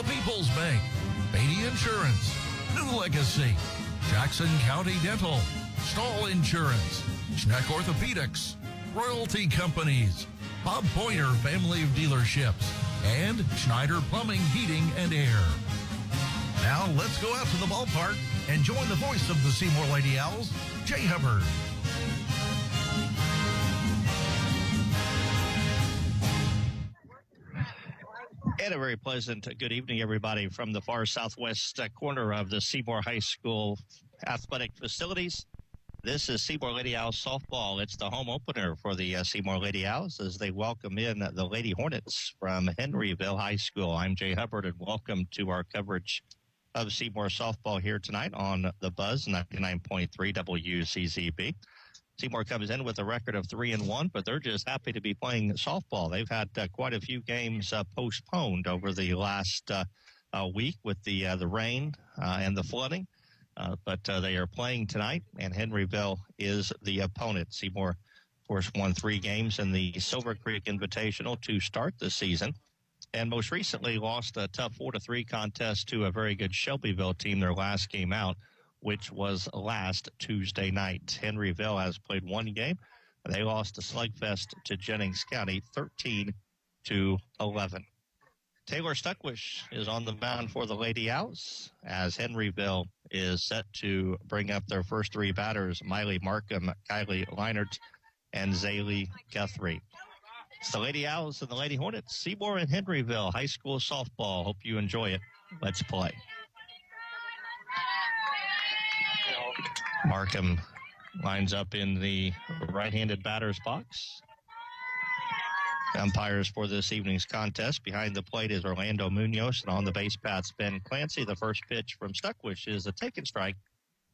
The People's Bank, Beatty Insurance, New Legacy, Jackson County Dental, Stall Insurance, Schneck Orthopedics, Royalty Companies, Bob Pointer Family of Dealerships, and Schneider Plumbing, Heating, and Air. Now let's go out to the ballpark and join the voice of the Seymour Lady Owls, Jay Hubbard. And a very pleasant good evening, everybody, from the far southwest corner of the Seymour High School athletic facilities. This is Seymour Lady Owls softball. It's the home opener for the Seymour Lady Owls as they welcome in the Lady Hornets from Henryville High School. I'm Jay Hubbard, and welcome to our coverage of Seymour softball here tonight on the Buzz 99.3 WZZB. Seymour comes in with a record of 3-1, but they're just happy to be playing softball. They've had quite a few games postponed over the last week with the rain and the flooding. But they are playing tonight, and Henryville is the opponent. Seymour, of course, won 3 games in the Silver Creek Invitational to start the season, and most recently lost a tough 4-3 contest to a very good Shelbyville team their last game out, which was last Tuesday night. Henryville has played 1 game. They lost a slugfest to Jennings County 13-11. Taylor Stuckwish is on the mound for the Lady Owls as Henryville is set to bring up their first 3 batters, Miley Markham, Kylie Leinert, and Zaylee Guthrie. It's the Lady Owls and the Lady Hornets, Seymour and Henryville High School softball. Hope you enjoy it. Let's play. Markham lines up in the right-handed batter's box. Umpires for this evening's contest. Behind the plate is Orlando Munoz, and on the base path's Ben Clancy. The first pitch from Stuckwish is a taken strike,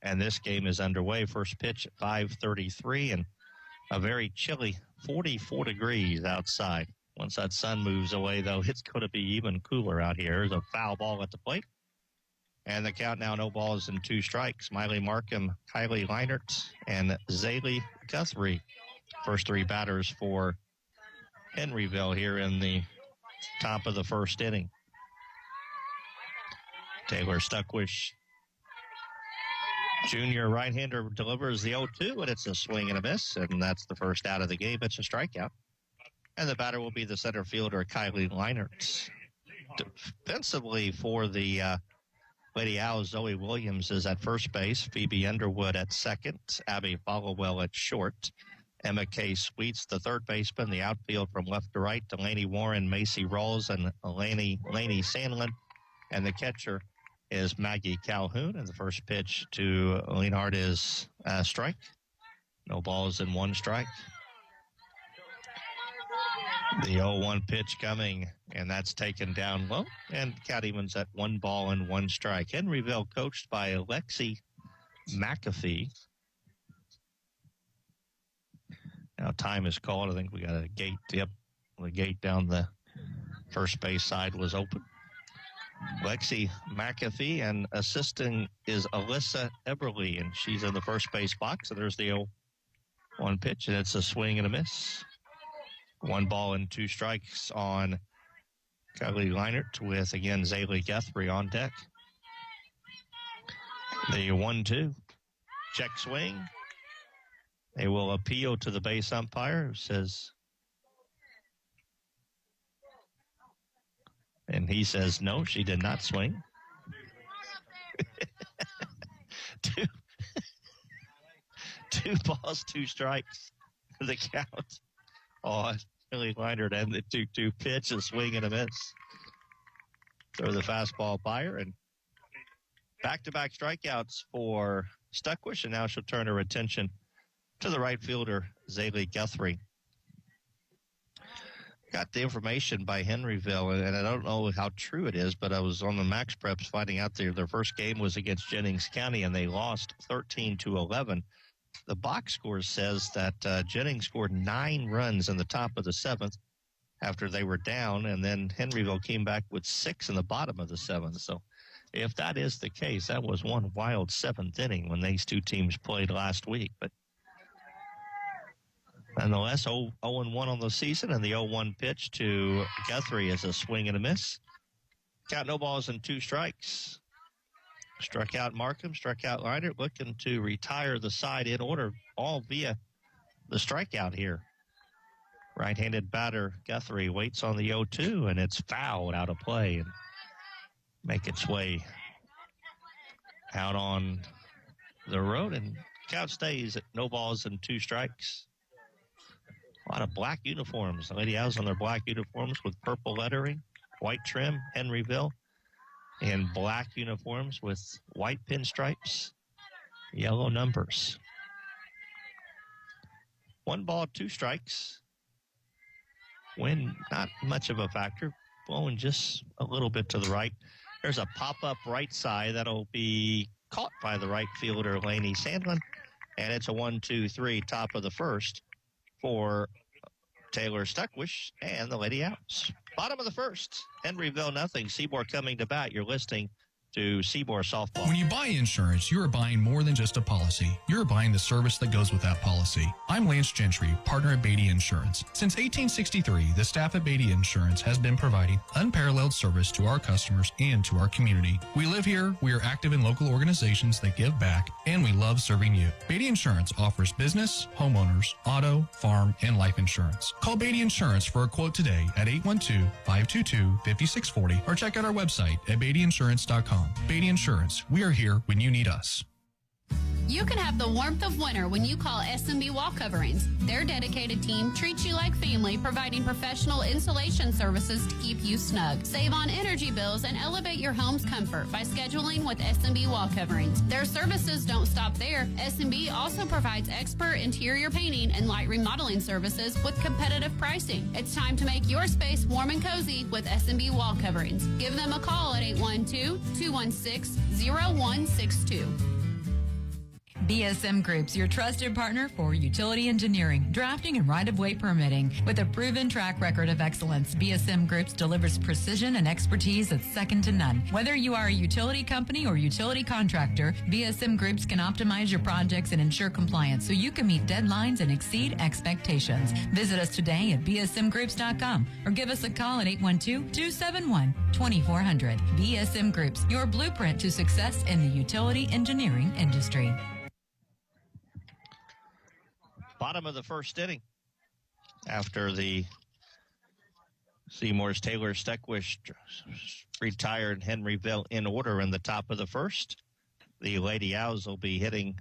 and this game is underway. First pitch at 5:33, and a very chilly 44 degrees outside. Once that sun moves away, though, it's going to be even cooler out here. There's a foul ball at the plate. And the count now, no balls and 2 strikes. Miley Markham, Kylie Leinert, and Zaylee Guthrie. First 3 batters for Henryville here in the top of the first inning. Taylor Stuckwish, junior right-hander, delivers the 0-2, and it's a swing and a miss, and that's the first out of the game. It's a strikeout. And the batter will be the center fielder, Kylie Leinert. Defensively for the Lady Owls, Zoe Williams is at first base, Phoebe Underwood at second, Abby Followell at short, Emma K. Sweets, the third baseman, the outfield from left to right, Delaney Warren, Macy Rawls, and Laney Sandlin, and the catcher is Maggie Calhoun, and the first pitch to Leonhardt is a strike. No balls and 1 strike. The 0-1 pitch coming, and that's taken down low, and count evens at 1 ball and 1 strike. Henryville coached by Alexi McAfee. Now time is called. I think we got a gate. Yep, the gate down the first base side was open. Lexi McAfee, and assisting is Alyssa Eberly, and she's in the first base box. So there's the 0-1 pitch, and it's a swing and a miss. 1 ball and 2 strikes on Kylie Leinert with, again, Zaylee Guthrie on deck. The 1-2. Check swing. They will appeal to the base umpire, who says, and he says, no, she did not swing. 2 balls, 2 strikes. The count on Kylie Leinert, and the 2-2 pitch, a swing and a miss. Throw the fastball fire, and back-to-back strikeouts for Stuckwish, and now she'll turn her attention to the right fielder, Zaylee Guthrie. Got the information by Henryville, and I don't know how true it is, but I was on the Max Preps finding out their first game was against Jennings County, and they lost 13-11. The box score says that Jennings scored 9 runs in the top of the 7th after they were down, and then Henryville came back with 6 in the bottom of the 7th. So if that is the case, that was one wild 7th inning when these 2 teams played last week. But nonetheless, 0-1 on the season, and the 0-1 pitch to Guthrie is a swing and a miss. Count no balls and 2 strikes. Struck out Markham, struck out Leiter, looking to retire the side in order, all via the strikeout here. Right-handed batter Guthrie waits on the 0-2, and it's fouled out of play and make its way out on the road, and count stays at no balls and 2 strikes. A lot of black uniforms. The Lady Owls on their black uniforms with purple lettering, white trim, Henryville, and black uniforms with white pinstripes, yellow numbers. 1 ball, 2 strikes. Wind, not much of a factor, blowing just a little bit to the right. There's a pop-up right side that'll be caught by the right fielder, Laney Sandlin, and it's a 1-2-3 top of the first for Taylor Stuckwish and the Lady Owls. Bottom of the first, Henryville nothing. Seymour coming to bat. You're listening to Seymour Softball. When you buy insurance, you are buying more than just a policy. You're buying the service that goes with that policy. I'm Lance Gentry, partner at Beatty Insurance. Since 1863, the staff at Beatty Insurance has been providing unparalleled service to our customers and to our community. We live here, we are active in local organizations that give back, and we love serving you. Beatty Insurance offers business, homeowners, auto, farm, and life insurance. Call Beatty Insurance for a quote today at 812-522-5640 or check out our website at beattyinsurance.com. Beatty Insurance, we are here when you need us. You can have the warmth of winter when you call S&B Wall Coverings. Their dedicated team treats you like family, providing professional insulation services to keep you snug. Save on energy bills and elevate your home's comfort by scheduling with S&B Wall Coverings. Their services don't stop there. S&B also provides expert interior painting and light remodeling services with competitive pricing. It's time to make your space warm and cozy with S&B Wall Coverings. Give them a call at 812-216-0162. BSM Group's your trusted partner for utility engineering, drafting, and right-of-way permitting. With a proven track record of excellence, BSM Groups delivers precision and expertise that's second to none. Whether you are a utility company or utility contractor, BSM Groups can optimize your projects and ensure compliance so you can meet deadlines and exceed expectations. Visit us today at bsmgroups.com or give us a call at 812-271-2400. BSM Groups, your blueprint to success in the utility engineering industry. Bottom of the first inning after the Seymour's Taylor Stuckwish retired Henryville in order in the top of the first. The Lady Owls will be hitting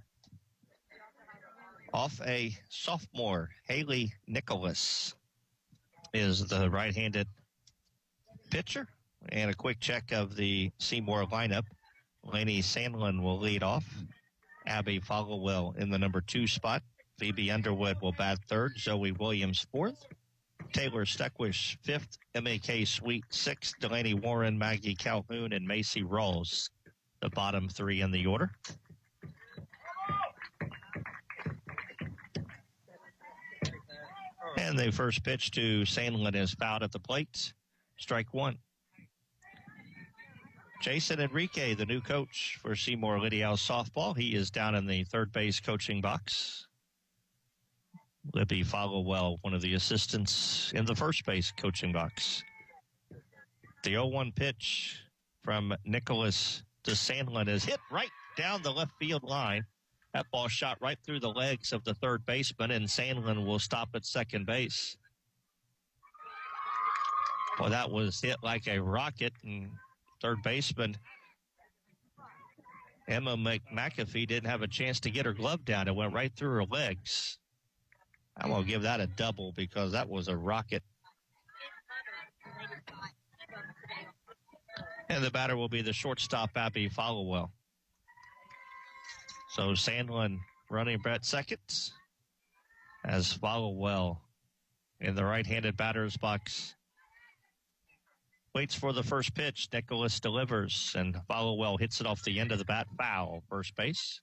off a sophomore. Haley Nicholas is the right-handed pitcher. And a quick check of the Seymour lineup. Laney Sandlin will lead off. Abby Followell in the number 2 spot. Phoebe Underwood will bat 3rd. Zoe Williams 4th. Taylor Stuckwish 5th. M.A.K. Sweet 6th. Delaney Warren, Maggie Calhoun, and Macy Rawls, the bottom 3 in the order. And the first pitch to Sandlin is fouled at the plate. Strike 1. Jason Enrique, the new coach for Seymour Lady Owls softball. He is down in the third base coaching box. Libby Followell, one of the assistants in the first base coaching box. The 0-1 pitch from Nicholas to Sandlin is hit right down the left field line. That ball shot right through the legs of the third baseman, and Sandlin will stop at second base. Well, that was hit like a rocket, and third baseman Emma McAfee didn't have a chance to get her glove down. It went right through her legs. I'm going to give that a double because that was a rocket. And the batter will be the shortstop, Abby Followell. So Sandlin running Brett second as Followell in the right-handed batter's box. Waits for the first pitch. Nicholas delivers, and Followell hits it off the end of the bat. Foul, first base.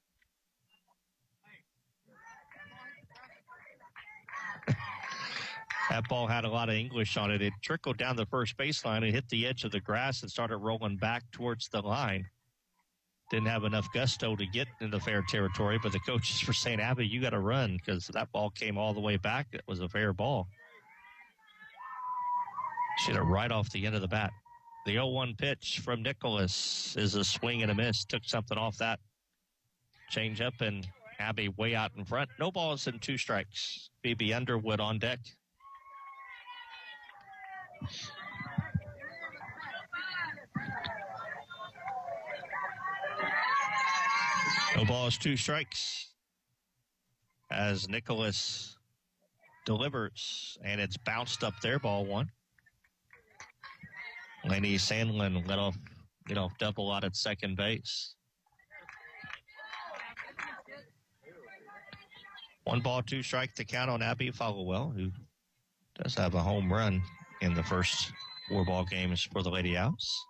That ball had a lot of English on it. It trickled down the first baseline and hit the edge of the grass and started rolling back towards the line. Didn't have enough gusto to get into fair territory, but the coaches were saying, Abby, you got to run because that ball came all the way back. It was a fair ball. She hit it right off the end of the bat. The 0-1 pitch from Nicholas is a swing and a miss. Took something off that change up, and Abby way out in front. No balls and 2 strikes. Phoebe Underwood on deck. No balls, 2 strikes. As Nicholas delivers, and it's bounced up there, ball 1. Lainey Sandlin let off, double out at second base. 1 ball, 2 strike to count on Abby Followell, who does have a home run in the first 4 ball games for the Lady Owls.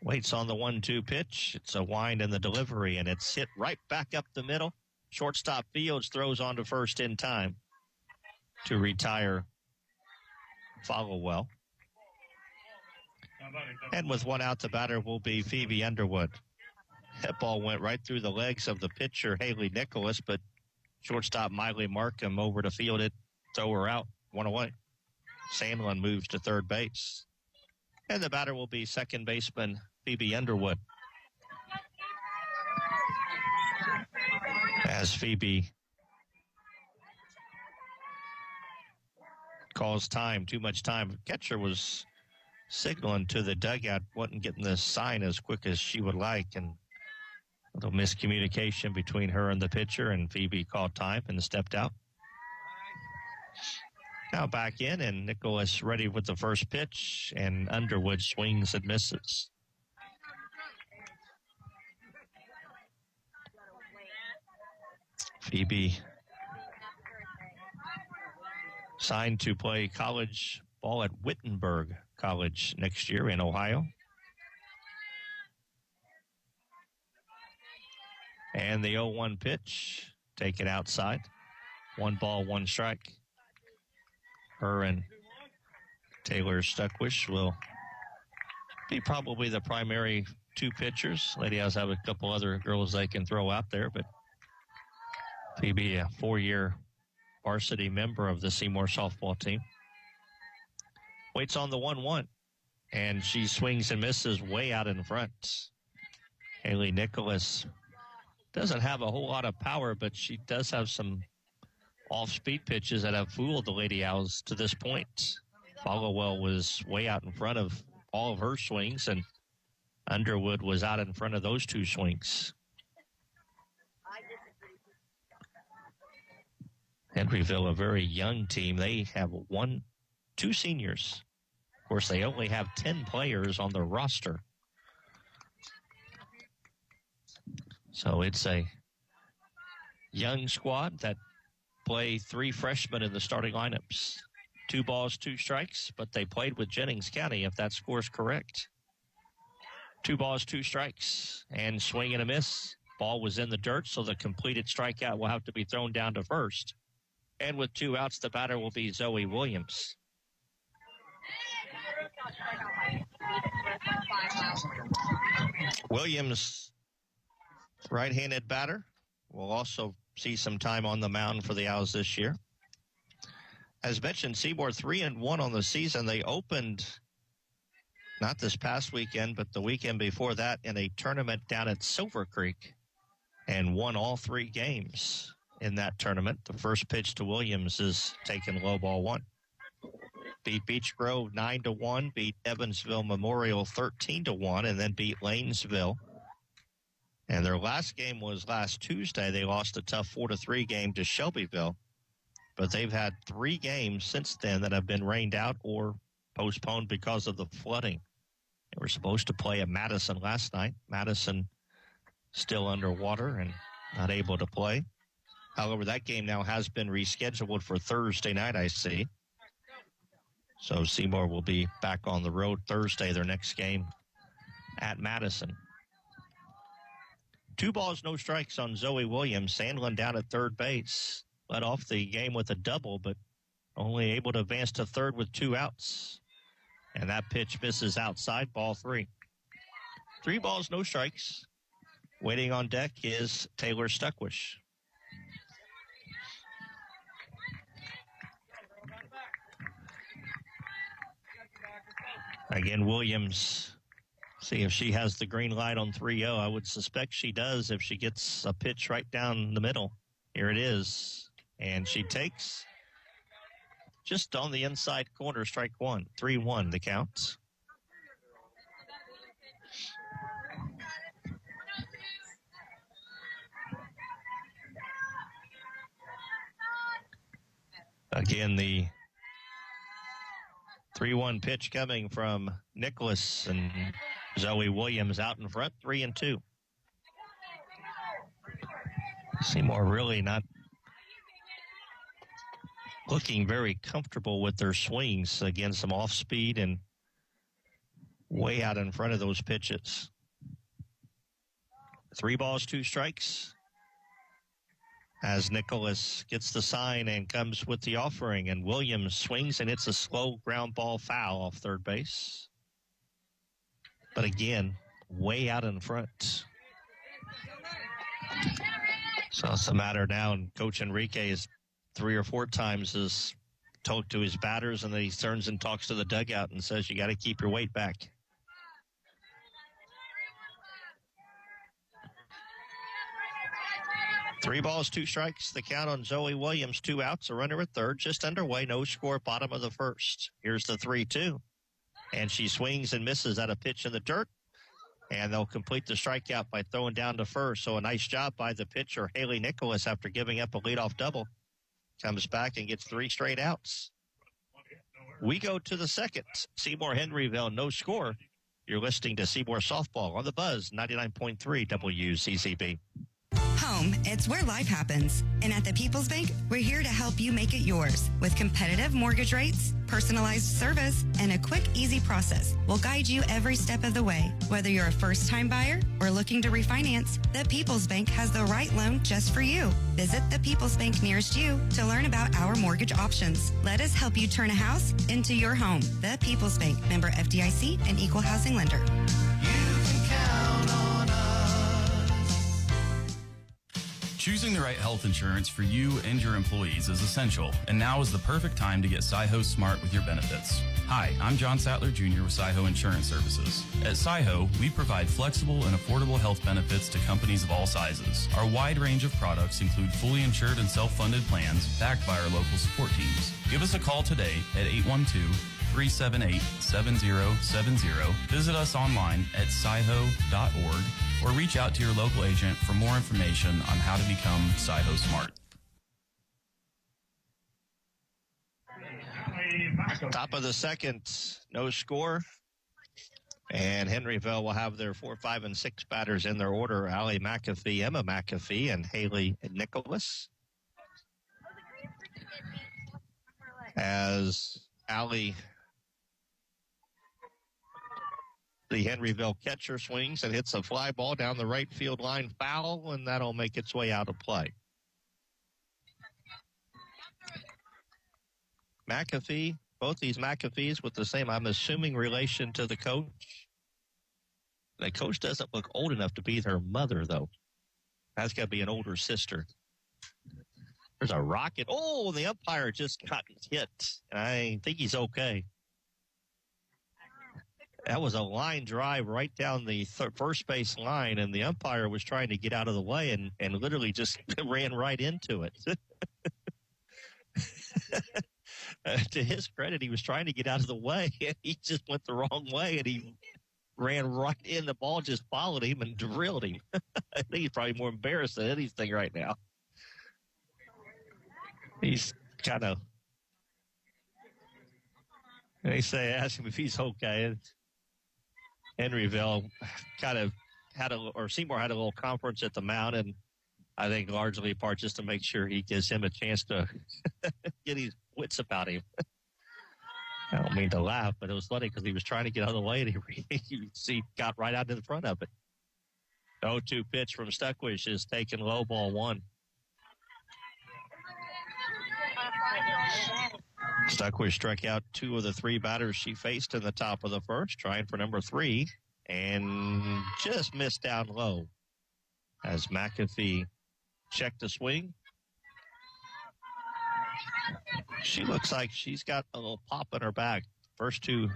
Waits on the 1-2 pitch. It's a wind in the delivery, and it's hit right back up the middle. Shortstop Fields throws on to first in time to retire Followell. And with 1 out, the batter will be Phoebe Underwood. That ball went right through the legs of the pitcher, Haley Nicholas, but shortstop Miley Markham over to field it, throw her out, 1 away. Sandlin moves to third base. And the batter will be second baseman Phoebe Underwood. As Phoebe calls time, too much time. Catcher was signaling to the dugout, wasn't getting the sign as quick as she would like, and a little miscommunication between her and the pitcher, and Phoebe called time and stepped out. Now back in, and Nicholas ready with the first pitch, and Underwood swings and misses. Phoebe signed to play college ball at Wittenberg College next year in Ohio. And the 0-1 pitch, taken outside. 1 ball, 1 strike. Her and Taylor Stuckwish will be probably the primary 2 pitchers. Lady Owls have a couple other girls they can throw out there, but Phoebe, a 4-year varsity member of the Seymour softball team. Waits on the 1-1, and she swings and misses way out in front. Haley Nicholas doesn't have a whole lot of power, but she does have some off-speed pitches that have fooled the Lady Owls to this point. Followell was way out in front of all of her swings, and Underwood was out in front of those 2 swings. Henryville, a very young team. They have 2 seniors. Of course, they only have 10 players on their roster. So it's a young squad that play 3 freshmen in the starting lineups. 2 balls, 2 strikes, but they played with Jennings County, if that score's correct. 2 balls, 2 strikes, and swing and a miss. Ball was in the dirt, so the completed strikeout will have to be thrown down to first. And with 2 outs, the batter will be Zoe Williams. Williams, right-handed batter, will also see some time on the mound for the Owls this year. As mentioned, Seymour 3-1 on the season. They opened not this past weekend, but the weekend before that in a tournament down at Silver Creek and won all 3 games in that tournament. The first pitch to Williams is taken low, ball 1. Beat Beech Grove 9-1, beat Evansville Memorial 13-1, and then beat Lanesville. And their last game was last Tuesday. They lost a tough 4-3 game to Shelbyville. But they've had 3 games since then that have been rained out or postponed because of the flooding. They were supposed to play at Madison last night. Madison still underwater and not able to play. However, that game now has been rescheduled for Thursday night, I see. So Seymour will be back on the road Thursday, their next game at Madison. 2 balls, no strikes on Zoe Williams. Sandlin down at third base. Led off the game with a double, but only able to advance to third with 2 outs. And that pitch misses outside, ball 3. 3 balls, no strikes. Waiting on deck is Taylor Stuckwish. Again, Williams, see if she has the green light on 3-0. I would suspect she does if she gets a pitch right down the middle. Here it is. And she takes just on the inside corner, strike one. 3-1 the count. Again, the 3-1 pitch coming from Nicholas, and Zoe Williams out in front, 3-2. Seymour really not looking very comfortable with their swings. Again, some off speed and way out in front of those pitches. 3 balls, 2 strikes. As Nicholas gets the sign and comes with the offering, and Williams swings, and it's a slow ground ball foul off third base. But again, way out in front. So it's a matter now, and Coach Enrique is 3 or 4 times has talked to his batters, and then he turns and talks to the dugout and says, you got to keep your weight back. Three balls, 2 strikes. The count on Zoe Williams, 2 outs, a runner at third, just underway, no score, bottom of the first. Here's the 3-2. And she swings and misses at a pitch in the dirt. And they'll complete the strikeout by throwing down to first. So a nice job by the pitcher, Haley Nicholas, after giving up a leadoff double. Comes back and gets 3 straight outs. We go to the second. Seymour Henryville, no score. You're listening to Seymour Softball on the Buzz, 99.3 WZZB. Home, it's where life happens. And at the People's Bank, we're here to help you make it yours. With competitive mortgage rates, personalized service, and a quick, easy process. We'll guide you every step of the way. Whether you're a first-time buyer or looking to refinance, the People's Bank has the right loan just for you. Visit the People's Bank nearest you to learn about our mortgage options. Let us help you turn a house into your home. The People's Bank, member FDIC and equal housing lender. Choosing the right health insurance for you and your employees is essential, and now is the perfect time to get SciHo Smart with your benefits. Hi, I'm John Sattler Jr. with SciHo Insurance Services. At SciHo, we provide flexible and affordable health benefits to companies of all sizes. Our wide range of products include fully insured and self-funded plans backed by our local support teams. Give us a call today at 812-378-7070. Visit us online at sciho.org or reach out to your local agent for more information on how to become SciHo Smart. Top of the second, no score. And Henryville will have their 4, 5, and 6 batters in their order. Allie McAfee, Emma McAfee, and Haley Nicholas. As Allie, the Henryville catcher, swings and hits a fly ball down the right field line, foul, and that'll make its way out of play. McAfee, both these McAfees with the same, I'm assuming, relation to the coach. The coach doesn't look old enough to be their mother, though. That's got to be an older sister. There's a rocket. Oh, the umpire just got hit. I think he's okay. That was a line drive right down the first base line, and the umpire was trying to get out of the way and literally just ran right into it. To his credit, he was trying to get out of the way, and he just went the wrong way, and he ran right in. The ball just followed him and drilled him. I think he's probably more embarrassed than anything right now. He's kind of, they say, ask him if he's okay. Henryville kind of Seymour had a little conference at the mound, and I think largely part just to make sure he gives him a chance to get his wits about him. I don't mean to laugh, but it was funny because he was trying to get out of the way, and he got right out in front of it. 0-2 pitch from Stuckwish is taken low, ball 1. Stuckwish struck out 2 of the 3 batters she faced in the top of the first, trying for number 3, and just missed down low as McAfee checked the swing. She looks like she's got a little pop in her back. first two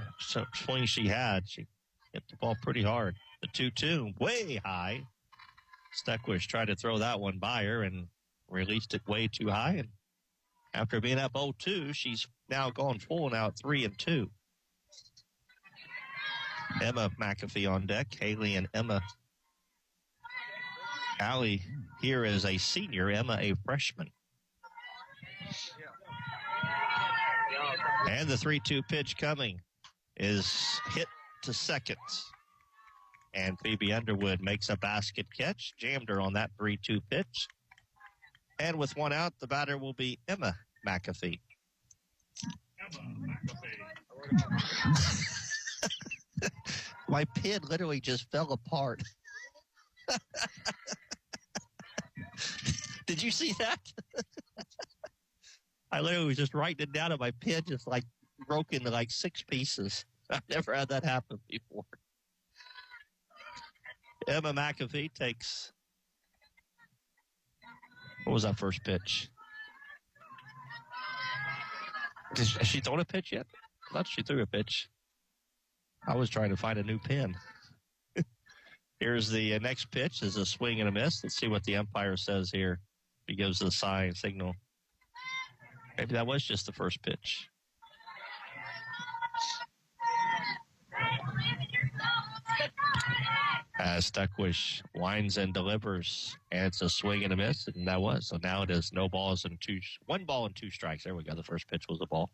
swings she had, she hit the ball pretty hard. The 2-2, way high. Stuckwish tried to throw that one by her and released it way too high. And after being up 0-2, she's now gone full, now at 3-2. Emma McAfee on deck. Haley and Emma. Allie here is a senior, Emma a freshman. And the 3-2 pitch coming is hit to second. And Phoebe Underwood makes a basket catch, jammed her on that 3-2 pitch. And with one out, the batter will be Emma McAfee. My pen literally just fell apart. Did you see that? I literally was just writing it down and my pen just like broke into like 6 pieces. I've never had that happen before. Emma McAfee takes, what was that first pitch? Has she thrown a pitch yet? I thought she threw a pitch. I was trying to find a new pen. Here's the next pitch. Is a swing and a miss. Let's see what the umpire says here. He gives the sign signal. Maybe that was just the first pitch. As Stuckwish winds and delivers, and it's a swing and a miss, and that was. So now it is no balls and one ball and 2 strikes. There we go. The first pitch was a ball.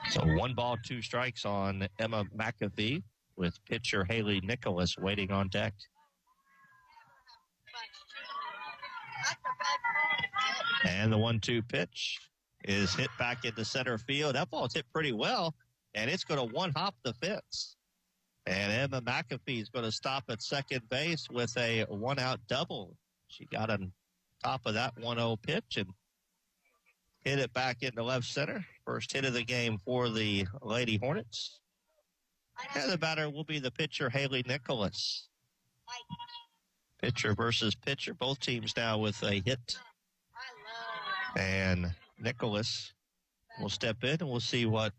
So 1 ball, 2 strikes on Emma McAfee with pitcher Haley Nicholas waiting on deck. And the 1-2 pitch is hit back into center field. That ball's hit pretty well, and it's going to one-hop the fence. And Emma McAfee is going to stop at second base with a 1-out double. She got on top of that 1-0 pitch and hit it back into left center. First hit of the game for the Lady Hornets. And the batter will be the pitcher, Haley Nicholas. Pitcher versus pitcher. Both teams now with a hit. And Nicholas will step in and we'll see what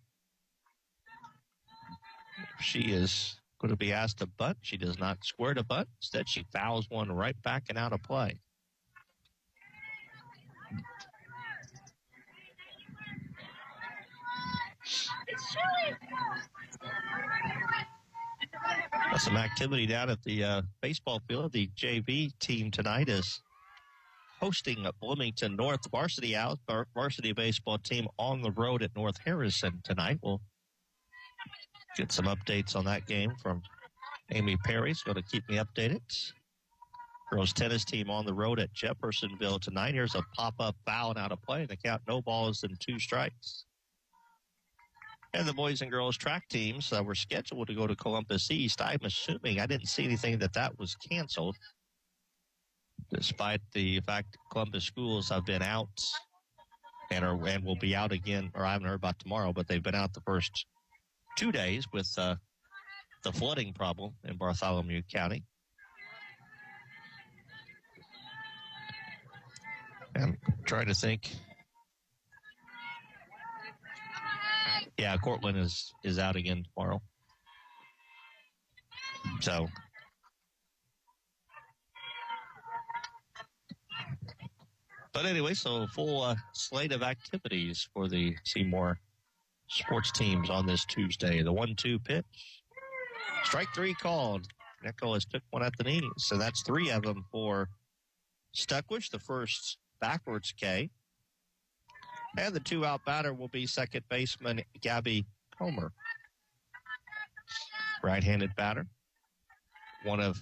she is going to be asked to bunt. She does not square to bunt. Instead, she fouls one right back and out of play. Some activity down at the baseball field. The JV team tonight is hosting a Bloomington North varsity baseball team on the road at North Harrison tonight. We'll get some updates on that game from Amy Perry's going to keep me updated. Girls tennis team on the road at Jeffersonville tonight. Here's a pop-up foul and out of play. The count, no balls and 2 strikes. And the boys and girls track teams were scheduled to go to Columbus East. I'm assuming, I didn't see anything that was canceled, despite the fact Columbus schools have been out and will be out again, or I haven't heard about tomorrow, but they've been out the first 2 days with the flooding problem in Bartholomew County. I'm trying to think. Yeah, Cortland is out again tomorrow. So, but anyway, so full slate of activities for the Seymour sports teams on this Tuesday. The 1-2 pitch. Strike 3 called. Nicholas took one at the knees. So that's 3 of them for Stuckwish, the first backwards K. And the 2-out batter will be second baseman Gabby Comer. Right-handed batter. One of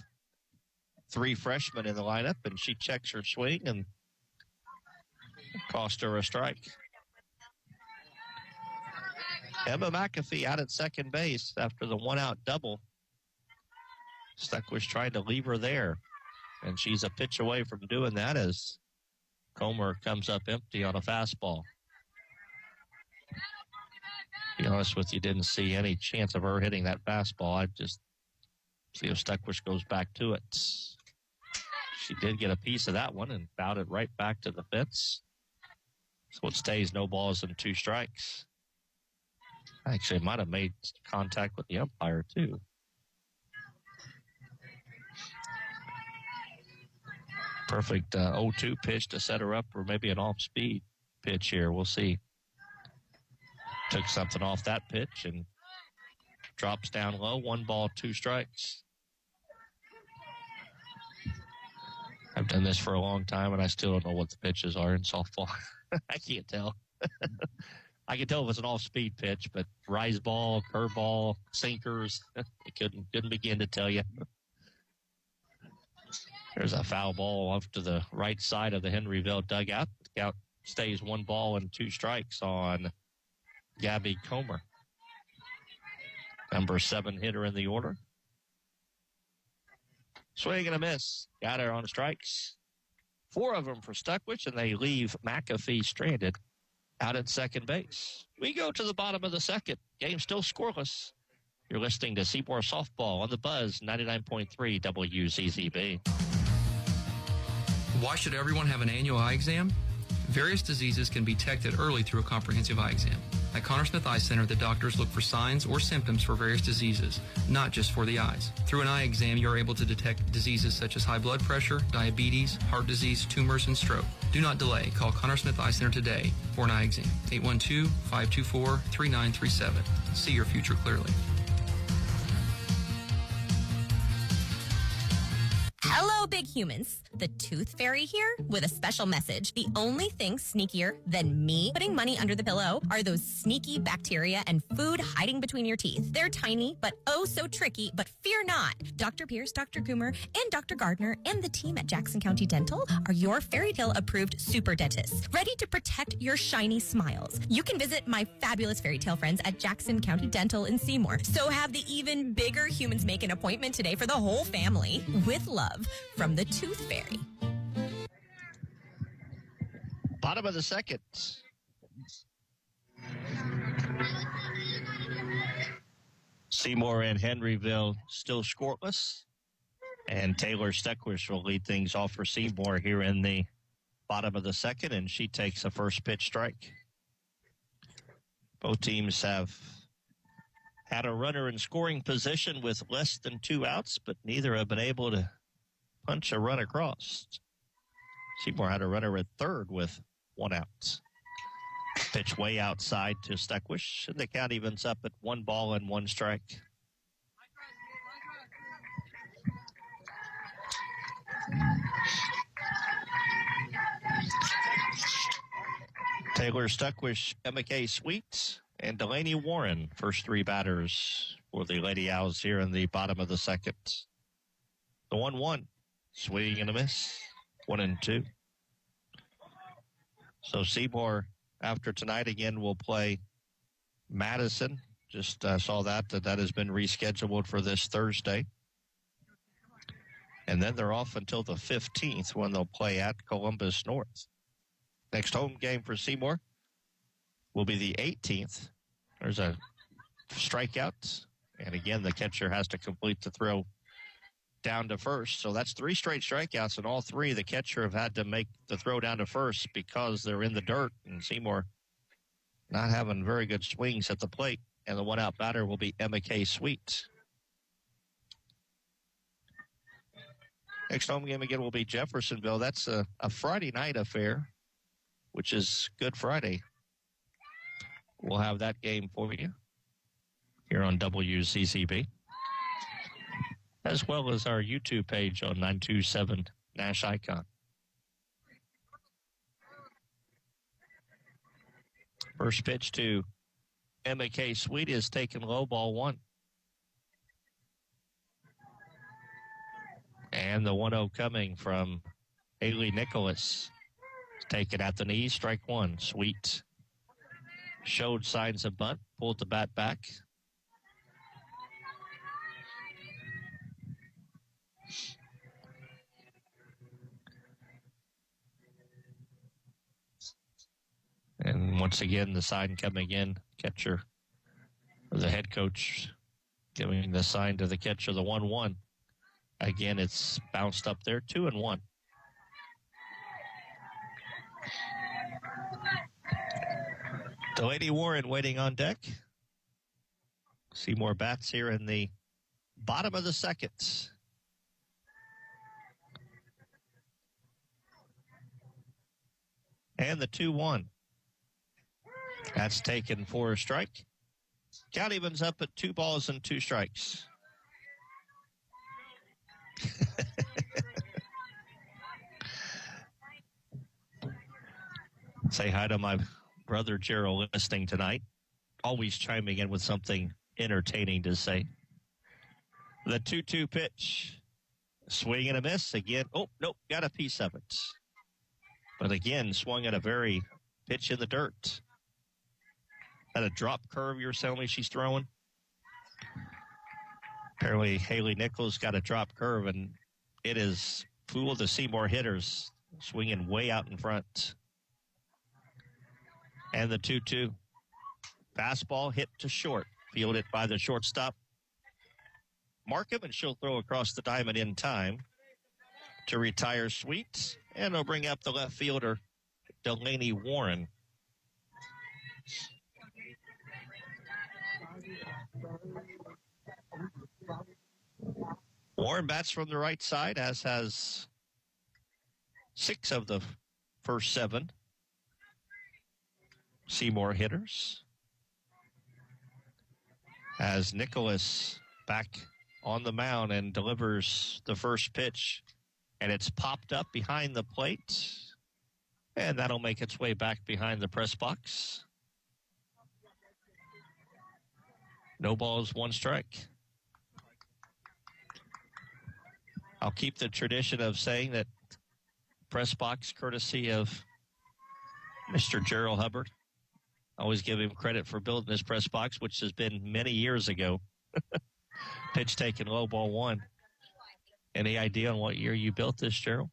3 freshmen in the lineup, and she checks her swing and cost her a strike. Emma McAfee out at second base after the 1-out double. Stuckwish trying to leave her there, and she's a pitch away from doing that as Comer comes up empty on a fastball. To be honest with you, didn't see any chance of her hitting that fastball. I just see if Stuckwish goes back to it. She did get a piece of that one and fouled it right back to the fence. So it stays no balls and 2 strikes. Actually, might have made contact with the umpire, too. Perfect 0-2 pitch to set her up for maybe an off-speed pitch here. We'll see. Took something off that pitch and drops down low. 1 ball, 2 strikes. I've done this for a long time, and I still don't know what the pitches are in softball. I can't tell. I can tell if it's an off-speed pitch, but rise ball, curve ball, sinkers, I couldn't begin to tell you. There's a foul ball off to the right side of the Henryville dugout. The count stays 1 ball and 2 strikes on Gabby Comer. Number 7 hitter in the order. Swing and a miss. Got her on strikes. 4 of them for Stuckwich, and they leave McAfee stranded out at second base. We go to the bottom of the second. Game still scoreless. You're listening to Seymour Softball on the Buzz 99.3 WZZB. Why should everyone have an annual eye exam? Various diseases can be detected early through a comprehensive eye exam. At Connor Smith Eye Center, the doctors look for signs or symptoms for various diseases, not just for the eyes. Through an eye exam, you're able to detect diseases such as high blood pressure, diabetes, heart disease, tumors, and stroke. Do not delay. Call Connor Smith Eye Center today for an eye exam. 812-524-3937. See your future clearly. Hello, big humans. The Tooth Fairy here with a special message. The only thing sneakier than me putting money under the pillow are those sneaky bacteria and food hiding between your teeth. They're tiny, but oh so tricky, but fear not. Dr. Pierce, Dr. Coomer, and Dr. Gardner and the team at Jackson County Dental are your fairy tale approved super dentists, ready to protect your shiny smiles. You can visit my fabulous fairy tale friends at Jackson County Dental in Seymour. So have the even bigger humans make an appointment today for the whole family. With love from the Tooth Fairy. Bottom of the second. Seymour and Henryville still scoreless. And Taylor Stuckwich will lead things off for Seymour here in the bottom of the second, and she takes a first pitch strike. Both teams have had a runner in scoring position with less than 2 outs, but neither have been able to punch a run across. Seymour had a runner at third with 1 out. Pitch way outside to Stuckwich, and the count evens up at 1 ball and 1 strike. Taylor Stuckwich, McKay Sweet, and Delaney Warren, first 3 batters for the Lady Owls here in the bottom of the second. The 1-1, swing and a miss, 1-2. So Seymour, after tonight again, will play Madison. Just saw that has been rescheduled for this Thursday. And then they're off until the 15th when they'll play at Columbus North. Next home game for Seymour will be the 18th. There's a strikeout. And again, the catcher has to complete the throw down to first. So that's 3 straight strikeouts, and all 3 the catcher have had to make the throw down to first because they're in the dirt. And Seymour not having very good swings at the plate. And the 1-out batter will be McKay Sweet. Next home game again will be Jeffersonville. That's a Friday night affair, which is Good Friday. We'll have that game for you here on WZZB, as well as our YouTube page on 927 Nash Icon. First pitch to McKay Sweet is taken low, ball 1. And the 1-0 coming from Haley Nicholas. Taken at the knee, strike 1. Sweet showed signs of bunt, pulled the bat back. And once again, the sign coming in, catcher, or the head coach giving the sign to the catcher, the 1-1. Again, it's bounced up there, 2-1. Delaney Warren waiting on deck. Seymour bats here in the bottom of the second. And the 2-1. That's taken for a strike. Count evens up at 2 balls and 2 strikes. Say hi to my brother Gerald listening tonight. Always chiming in with something entertaining to say. The 2-2 pitch. Swing and a miss again. Oh, nope, got a piece of it. But again, swung at a very pitch in the dirt. At a drop curve, you're telling me she's throwing? Apparently, Haley Nichols got a drop curve, and it is full of the Seymour hitters swinging way out in front. And the 2-2. Fastball hit to short. Fielded by the shortstop. Markham, and she'll throw across the diamond in time to retire Sweet. And they'll bring up the left fielder, Delaney Warren. Warren bats from the right side, as has 6 of the first 7 Seymour hitters. As Nicholas back on the mound and delivers the first pitch, and it's popped up behind the plate, and that'll make its way back behind the press box. No balls, 1 strike. I'll keep the tradition of saying that press box courtesy of Mr. Gerald Hubbard. Always give him credit for building this press box, which has been many years ago. Pitch taken, low, ball 1. Any idea on what year you built this, Gerald?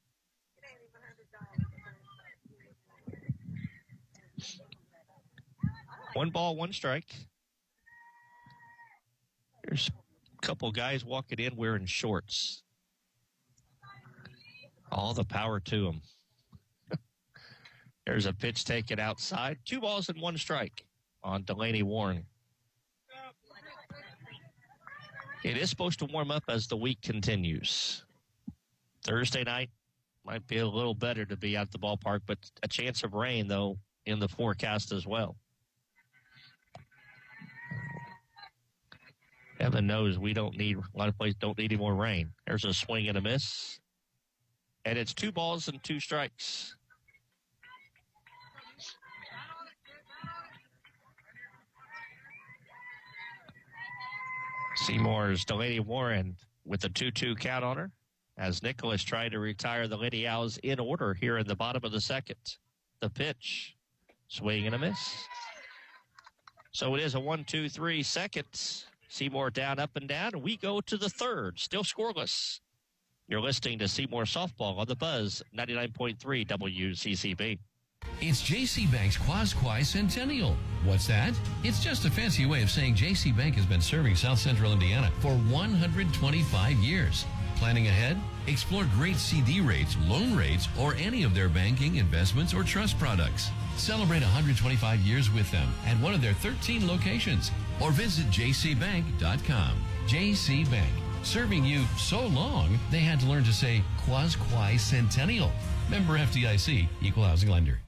One ball, 1 strike. There's a couple guys walking in wearing shorts. All the power to them. There's a pitch taken outside. 2 balls and 1 strike on Delaney Warren. It is supposed to warm up as the week continues. Thursday night might be a little better to be at the ballpark, but a chance of rain, though, in the forecast as well. Heaven knows we don't need, a lot of places don't need any more rain. There's a swing and a miss. And it's 2 balls and 2 strikes. Seymour's Delaney Warren with a 2-2 count on her, as Nicholas tried to retire the Lady Owls in order here in the bottom of the second. The pitch, swing and a miss. So it is a 1-2-3 seconds. Seymour down, up and down. We go to the third, still scoreless. You're listening to Seymour Softball on the Buzz 99.3 WZZB. It's J.C. Bank's Quasquai Centennial. What's that? It's just a fancy way of saying J.C. Bank has been serving South Central Indiana for 125 years. Planning ahead? Explore great CD rates, loan rates, or any of their banking, investments, or trust products. Celebrate 125 years with them at one of their 13 locations, or visit jcbank.com. J.C. Bank, serving you so long, they had to learn to say Quasquai Centennial. Member FDIC, Equal Housing Lender.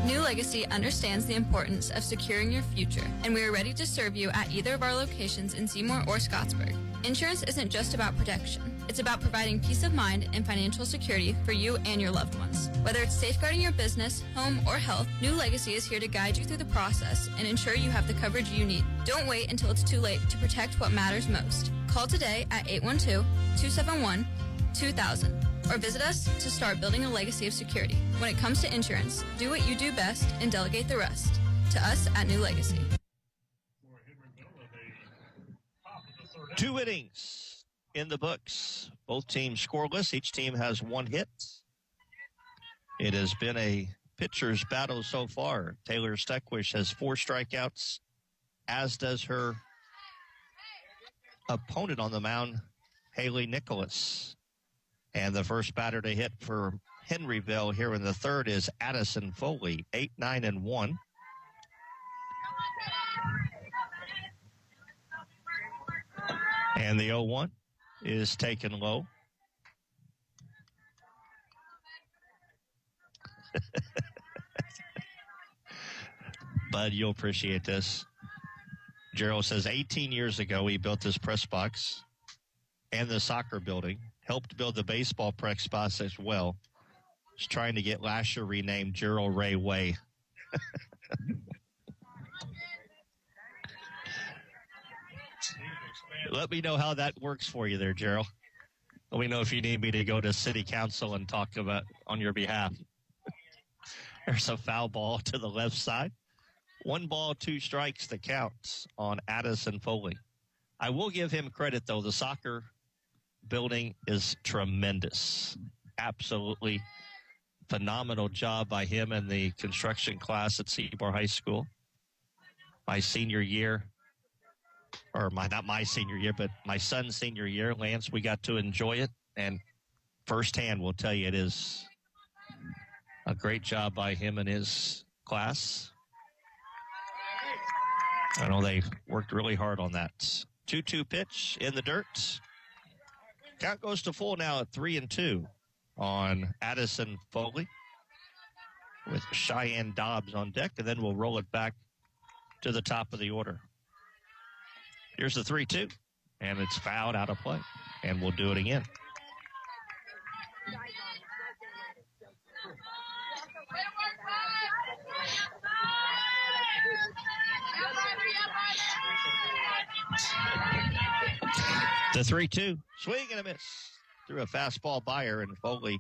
New Legacy understands the importance of securing your future, and we are ready to serve you at either of our locations in Seymour or Scottsburg. Insurance isn't just about protection. It's about providing peace of mind and financial security for you and your loved ones. Whether it's safeguarding your business, home, or health, New Legacy is here to guide you through the process and ensure you have the coverage you need. Don't wait until it's too late to protect what matters most. Call today at 812-271-2000. Or visit us to start building a legacy of security. When it comes to insurance, do what you do best and delegate the rest. To us at New Legacy. 2 innings in the books. Both teams scoreless. Each team has 1 hit. It has been a pitcher's battle so far. Taylor Steckwish has 4 strikeouts, as does her opponent on the mound, Haley Nicholas. And the first batter to hit for Henryville here in the third is Addison Foley, 8-9-1. And the 0-1 is taken low. Bud, you'll appreciate this. Gerald says 18 years ago, he built this press box and the soccer building, helped build the baseball press box as well. He's trying to get Lasher renamed Gerald Ray Way. Let me know how that works for you there, Gerald. Let me know if you need me to go to city council and talk about on your behalf. There's a foul ball to the left side. 1 ball, 2 strikes that counts on Addison Foley. I will give him credit, though. The soccer building is tremendous. Absolutely phenomenal job by him and the construction class at Seymour High School. My senior year, or not my senior year, but my son's senior year, Lance, we got to enjoy it. And firsthand, we'll tell you it is a great job by him and his class. I know they worked really hard on that. 2-2 pitch in the dirt. Count goes to full now at 3-2 on Addison Foley with Cheyenne Dobbs on deck, and then we'll roll it back to the top of the order. Here's the 3-2, and it's fouled out of play, and we'll do it again. The 3-2, swing and a miss. Threw a fastball by her, and Foley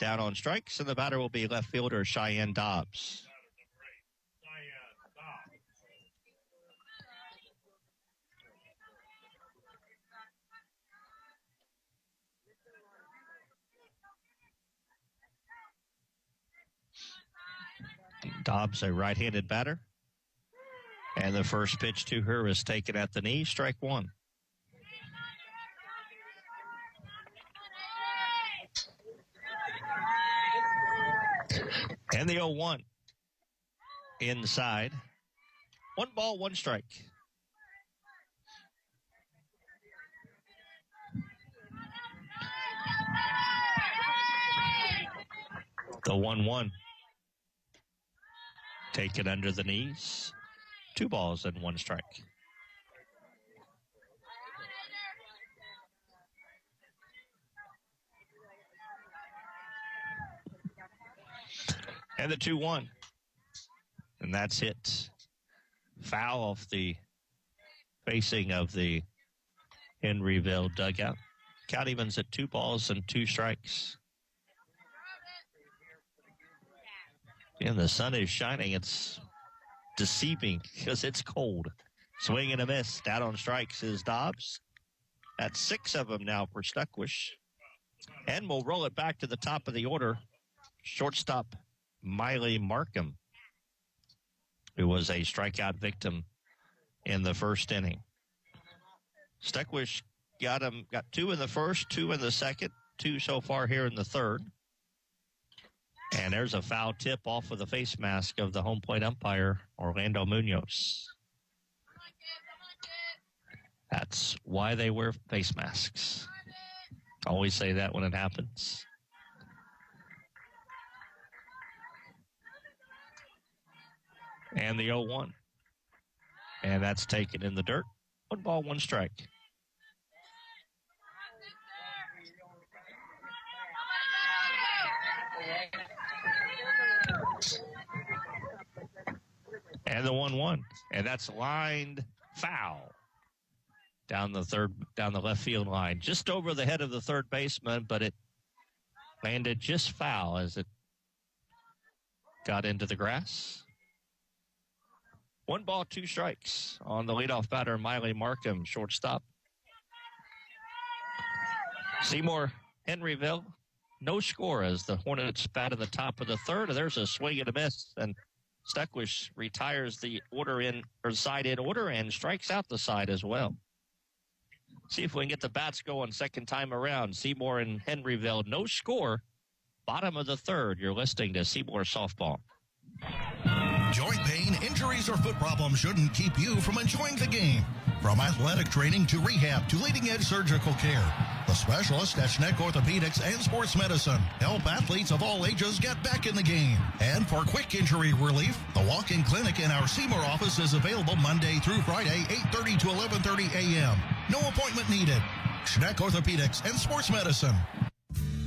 down on strikes, and the batter will be left fielder Cheyenne Dobbs. Dobbs, a right-handed batter. And the first pitch to her is taken at the knee, strike 1. And the 0-1 inside. 1 ball, 1 strike. The 1-1. Taken under the knees. 2 balls and 1 strike. And the 2-1. And that's hit. Foul off the facing of the Henryville dugout. Count evens at 2 balls and 2 strikes. And the sun is shining. It's deceiving because it's cold. Swing and a miss. Down on strikes is Dobbs. That's 6 of them now for Stuckwish. And we'll roll it back to the top of the order. Shortstop Miley Markham, who was a strikeout victim in the first inning. Stuckwish got 2 in the first, 2 in the second, 2 so far here in the third. And there's a foul tip off of the face mask of the home plate umpire, Orlando Munoz. That's why they wear face masks. Always say that when it happens. And the 0-1. And that's taken in the dirt. 1 ball, 1 strike. And the 1-1. And that's lined foul down the left field line. Just over the head of the third baseman, but it landed just foul as it got into the grass. 1 ball, 2 strikes on the leadoff batter, Miley Markham, shortstop. Seymour, Henryville, no score as the Hornets bat in the top of the third. There's a swing and a miss, and Stuckwish retires the side in order and strikes out the side as well. See if we can get the bats going second time around. Seymour and Henryville, no score. Bottom of the third. You're listening to Seymour Softball. Joint pain, injuries, or foot problems shouldn't keep you from enjoying the game. From athletic training to rehab to leading-edge surgical care, the specialists at Schneck Orthopedics and Sports Medicine help athletes of all ages get back in the game. And for quick injury relief, the walk-in clinic in our Seymour office is available Monday through Friday, 8:30 to 11:30 a.m. No appointment needed. Schneck Orthopedics and Sports Medicine.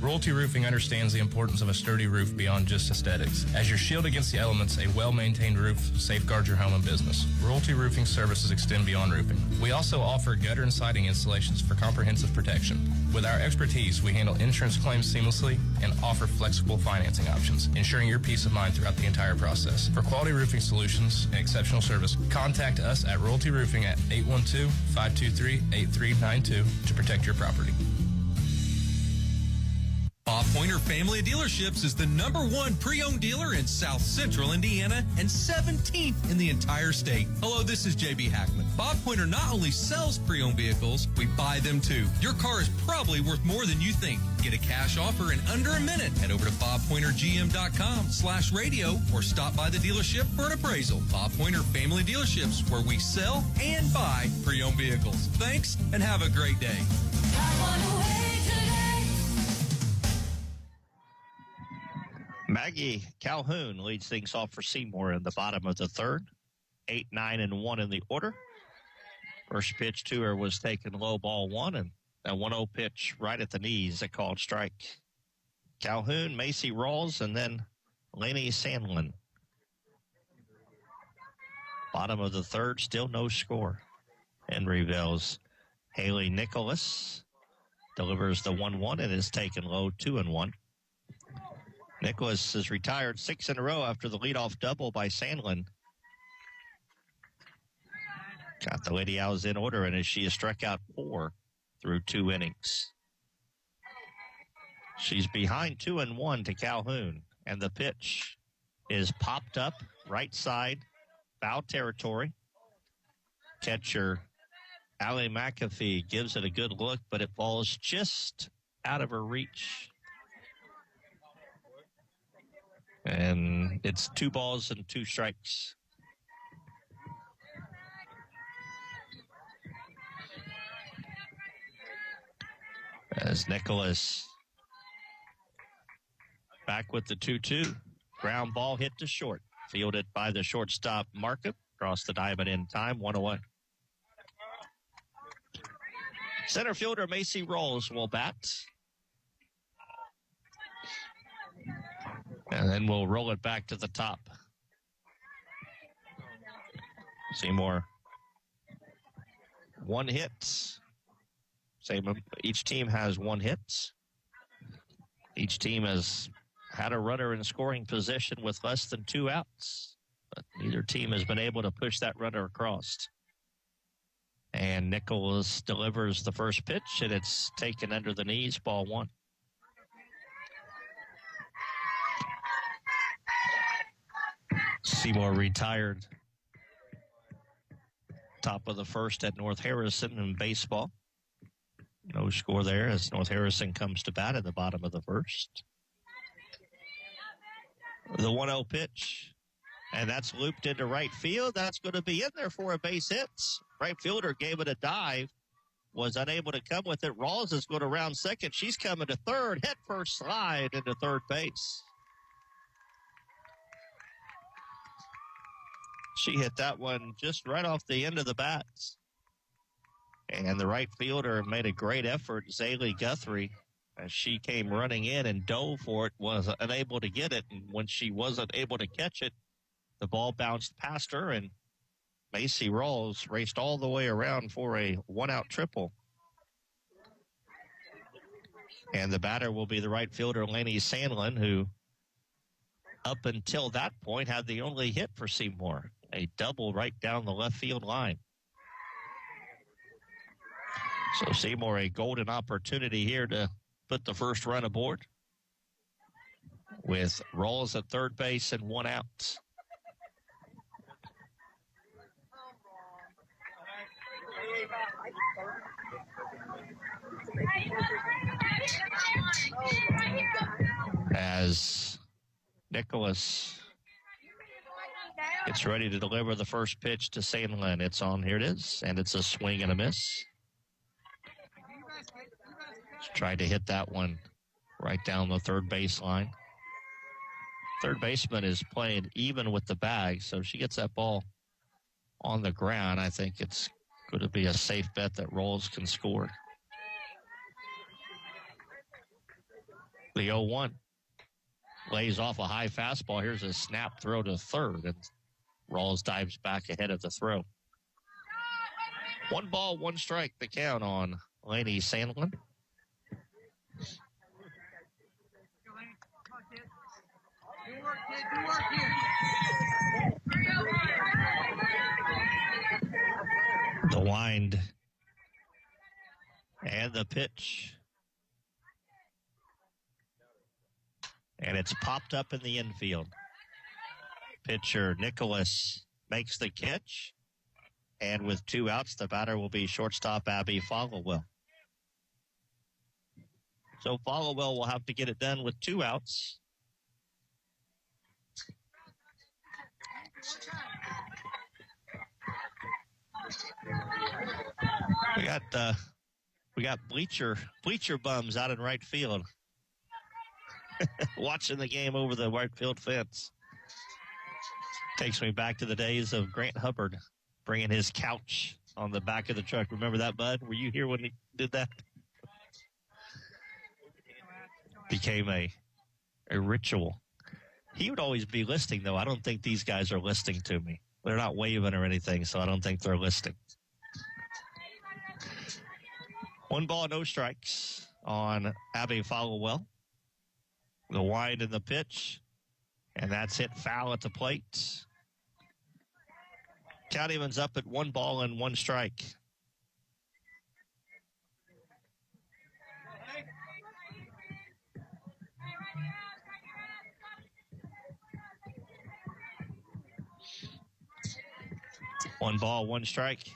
Royalty Roofing understands the importance of a sturdy roof beyond just aesthetics. As your shield against the elements, a well-maintained roof safeguards your home and business. Royalty Roofing services extend beyond roofing. We also offer gutter and siding installations for comprehensive protection. With our expertise, we handle insurance claims seamlessly and offer flexible financing options, ensuring your peace of mind throughout the entire process. For quality roofing solutions and exceptional service, contact us at Royalty Roofing at 812-523-8392 to protect your property. Bob Pointer Family Dealerships is the #1 pre-owned dealer in South Central Indiana and 17th in the entire state. Hello, this is JB Hackman. Bob Pointer not only sells pre-owned vehicles, we buy them too. Your car is probably worth more than you think. Get a cash offer in under a minute. Head over to bobpointergm.com/radio or stop by the dealership for an appraisal. Bob Pointer Family Dealerships, where we sell and buy pre-owned vehicles. Thanks and have a great day. Maggie Calhoun leads things off for Seymour in the bottom of the third. 8, 9, and 1 in the order. First pitch to her was taken low, ball 1, and a 1-0 pitch right at the knees, a called strike. Calhoun, Macy Rawls, and then Lainey Sandlin. Bottom of the third, still no score. Henryville's Haley Nicholas delivers the 1-1 and is taken low, 2-1. Nicholas has retired 6 in a row after the leadoff double by Sandlin. Got the Lady Owls in order, and as she has struck out 4 through 2 innings. She's behind 2-1 to Calhoun, and the pitch is popped up right side, foul territory. Catcher Allie McAfee gives it a good look, but it falls just out of her reach. And it's 2 balls and 2 strikes. As Nicholas back with the 2-2. Ground ball hit to short. Fielded by the shortstop Markham. Across the diamond in time, 1-away. Center fielder Macy Rawls will bat. And then we'll roll it back to the top. Seymour, 1 hit. Each team has 1 hit. Each team has had a runner in scoring position with less than 2 outs. But neither team has been able to push that runner across. And Nichols delivers the first pitch, and it's taken under the knees, ball 1. Seymour retired top of the first at North Harrison in baseball. No score there as North Harrison comes to bat at the bottom of the first. The 1-0 pitch, and that's looped into right field. That's going to be in there for a base hit. Right fielder gave it a dive, was unable to come with it. Rawls is going to round second. She's coming to third, head first slide into third base. She hit that one just right off the end of the bats. And the right fielder made a great effort, Zaylee Guthrie, as she came running in and dove for it, was unable to get it. And when she wasn't able to catch it, the ball bounced past her, and Macy Rawls raced all the way around for a 1-out triple. And the batter will be the right fielder, Lainey Sandlin, who up until that point had the only hit for Seymour. A double right down the left field line. So Seymour, a golden opportunity here to put the first run aboard with Rawls at third base and 1 out. As Nicholas Gets ready to deliver the first pitch to Sandlin. It's on. Here it is. And it's a swing and a miss. Tried to hit that one right down the third baseline. Third baseman is playing even with the bag, so if she gets that ball on the ground, I think it's going to be a safe bet that Rolls can score. The 0-1 lays off a high fastball. Here's a snap throw to third, and Rawls dives back ahead of the throw. 1 ball, 1 strike, the count on Lainey Sandlin. The wind and the pitch. And it's popped up in the infield. Pitcher Nicholas makes the catch. And with 2 outs, the batter will be shortstop Abby Followell. So Followell will have to get it done with 2 outs. We got bleacher bums out in right field. Watching the game over the right field fence. Takes me back to the days of Grant Hubbard bringing his couch on the back of the truck. Remember that, Bud? Were you here when he did that? Became a ritual. He would always be listening, though. I don't think these guys are listening to me. They're not waving or anything, so I don't think they're listening. 1 ball, no strikes on Abby Followell. The wind and the pitch, and that's hit foul at the plate. Count evens up at 1 ball and 1 strike. One ball, 1 strike.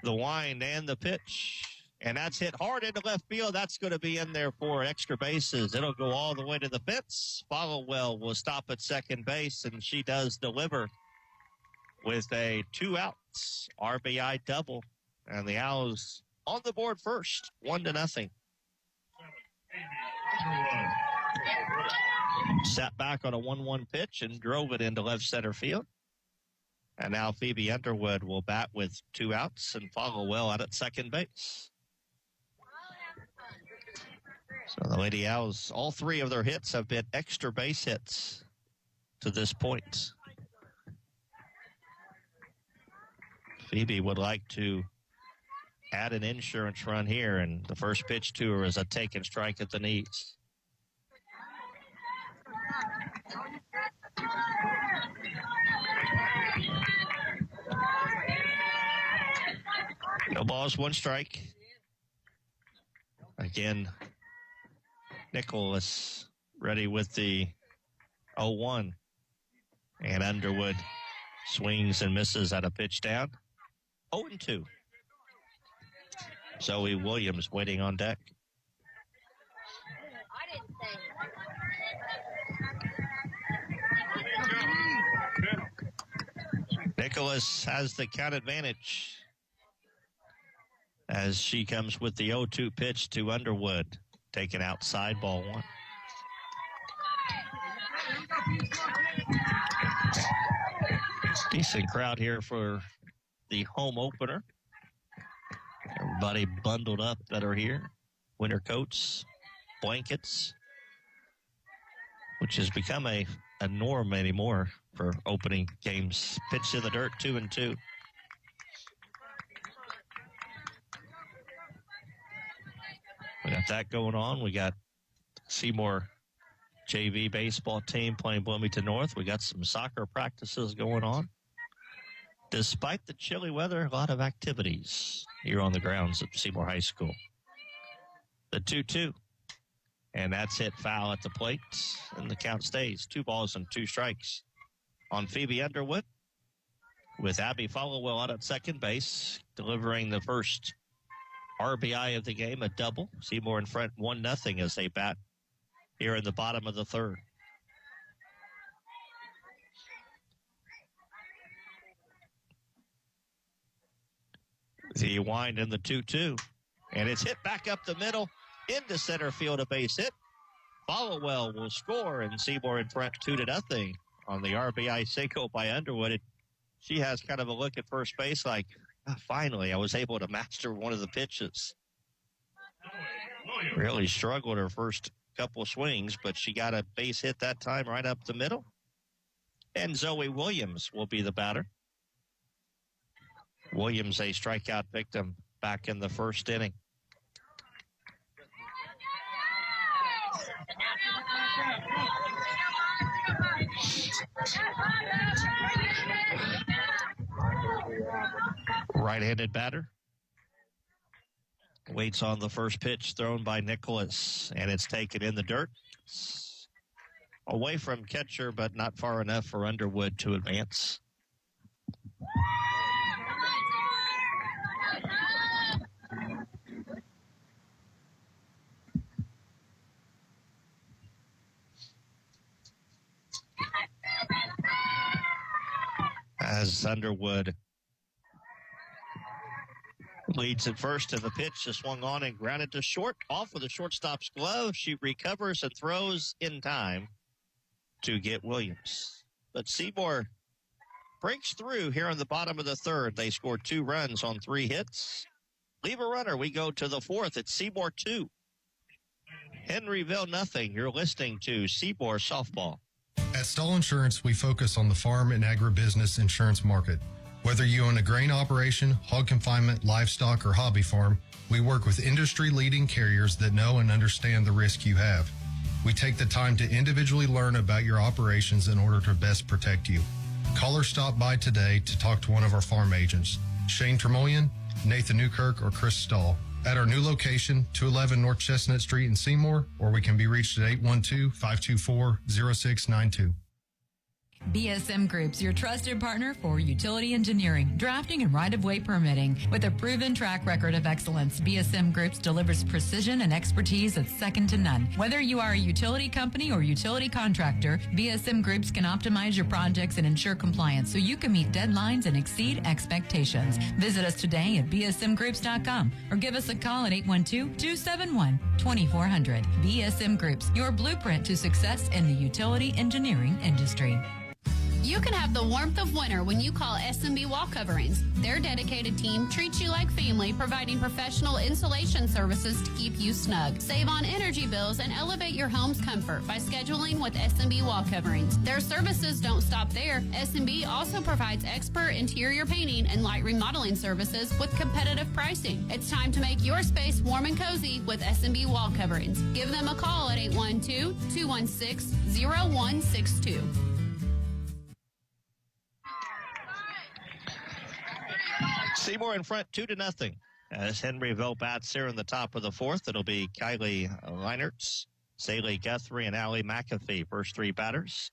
The wind and the pitch. And that's hit hard into left field. That's going to be in there for extra bases. It'll go all the way to the fence. Followell will stop at second base, and she does deliver with a 2 outs RBI double. And the Owls on the board first, 1-0. Sat back on a 1-1 pitch and drove it into left center field. And now Phoebe Underwood will bat with 2 outs and Followell out at second base. So the Lady Owls, all 3 of their hits have been extra base hits to this point. Phoebe would like to add an insurance run here, and the first pitch to her is a taken strike at the knees. No balls, 1 strike. Again, Nicholas ready with the 0-1. And Underwood swings and misses at a pitch down. 0-2. Zoe Williams waiting on deck. Nicholas has the count advantage as she comes with the 0-2 pitch to Underwood. Taken outside, ball 1. Decent crowd here for the home opener. Everybody bundled up that are here. Winter coats, blankets, which has become a norm anymore for opening games. Pitch to the dirt, 2-2. We got that going on. We got Seymour JV baseball team playing Bloomington North. We got some soccer practices going on. Despite the chilly weather, a lot of activities here on the grounds at Seymour High School. The 2-2. And that's hit foul at the plate, and the count stays 2 balls and 2 strikes on Phoebe Underwood, with Abby Followell out at second base, delivering the first RBI of the game, a double. Seymour in front 1-0 as they bat here in the bottom of the third. The wind in the 2-2. And it's hit back up the middle into center field, a base hit. Followell will score, and Seymour in front 2-0 on the RBI single by Underwood. She has kind of a look at first base like, finally, I was able to master one of the pitches. Really struggled her first couple of swings, but she got a base hit that time right up the middle. And Zoe Williams will be the batter. Williams, a strikeout victim back in the first inning. Right-handed batter. Waits on the first pitch thrown by Nicholas, and it's taken in the dirt. Away from catcher, but not far enough for Underwood to advance. As Underwood leads at first, and the pitch just swung on and grounded to short, off with the shortstop's glove. She recovers and throws in time to get Williams. But Seymour breaks through here in the bottom of the third. They scored 2 runs on 3 hits. Leave a runner. We go to the fourth. It's Seymour 2, Henryville nothing. You're listening to Seymour Softball. At Stahl Insurance, we focus on the farm and agribusiness insurance market. Whether you own a grain operation, hog confinement, livestock, or hobby farm, we work with industry-leading carriers that know and understand the risk you have. We take the time to individually learn about your operations in order to best protect you. Call or stop by today to talk to one of our farm agents, Shane Tremoyan, Nathan Newkirk, or Chris Stahl, at our new location, 211 North Chestnut Street in Seymour, or we can be reached at 812-524-0692. BSM Group's your trusted partner for utility engineering, drafting, and right-of-way permitting. With a proven track record of excellence, BSM Groups delivers precision and expertise that's second to none. Whether you are a utility company or utility contractor, BSM Groups can optimize your projects and ensure compliance so you can meet deadlines and exceed expectations. Visit us today at bsmgroups.com or give us a call at 812-271-2400. BSM Groups, your blueprint to success in the utility engineering industry. You can have the warmth of winter when you call S&B Wall Coverings. Their dedicated team treats you like family, providing professional insulation services to keep you snug. Save on energy bills and elevate your home's comfort by scheduling with S&B Wall Coverings. Their services don't stop there. S&B also provides expert interior painting and light remodeling services with competitive pricing. It's time to make your space warm and cozy with S&B Wall Coverings. Give them a call at 812-216-0162. Seymour in front 2-0 as Henryville bats here in the top of the fourth. It'll be Kylie Leinertz, Saley Guthrie, and Allie McAfee, first 3 batters.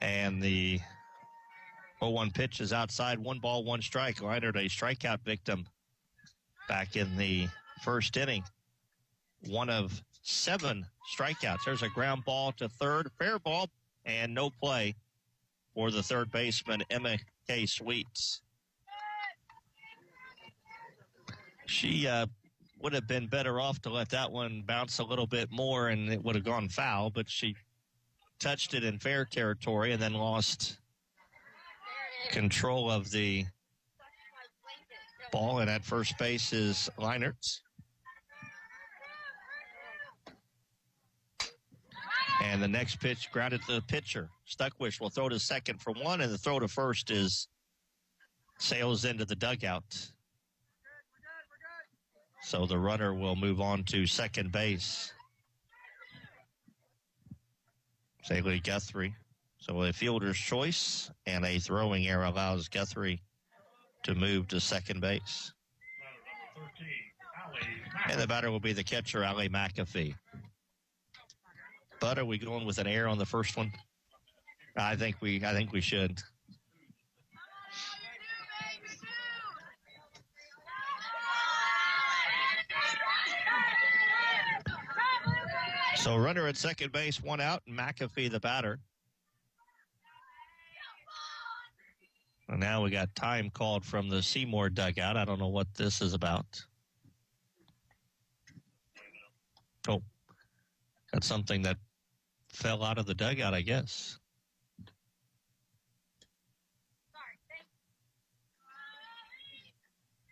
And the 0-1 pitch is outside, 1 ball, 1 strike. Leinert, a strikeout victim back in the first inning. 1 of 7 strikeouts. There's a ground ball to third, fair ball, and no play for the third baseman, Emma K. Sweets. She would have been better off to let that one bounce a little bit more and it would have gone foul, but she touched it in fair territory and then lost control of the ball, and at first base is Leinertz. And the next pitch grounded to the pitcher. Stuckwish will throw to second for 1, and the throw to first sails into the dugout. So the runner will move on to second base. Saley Guthrie. So a fielder's choice and a throwing error allows Guthrie to move to second base. And the batter will be the catcher, Allie McAfee. But are we going with an error on the first one? I think we should. So runner at second base, 1 out, and McAfee the batter. And now we got time called from the Seymour dugout. I don't know what this is about. Oh, got something that fell out of the dugout, I guess.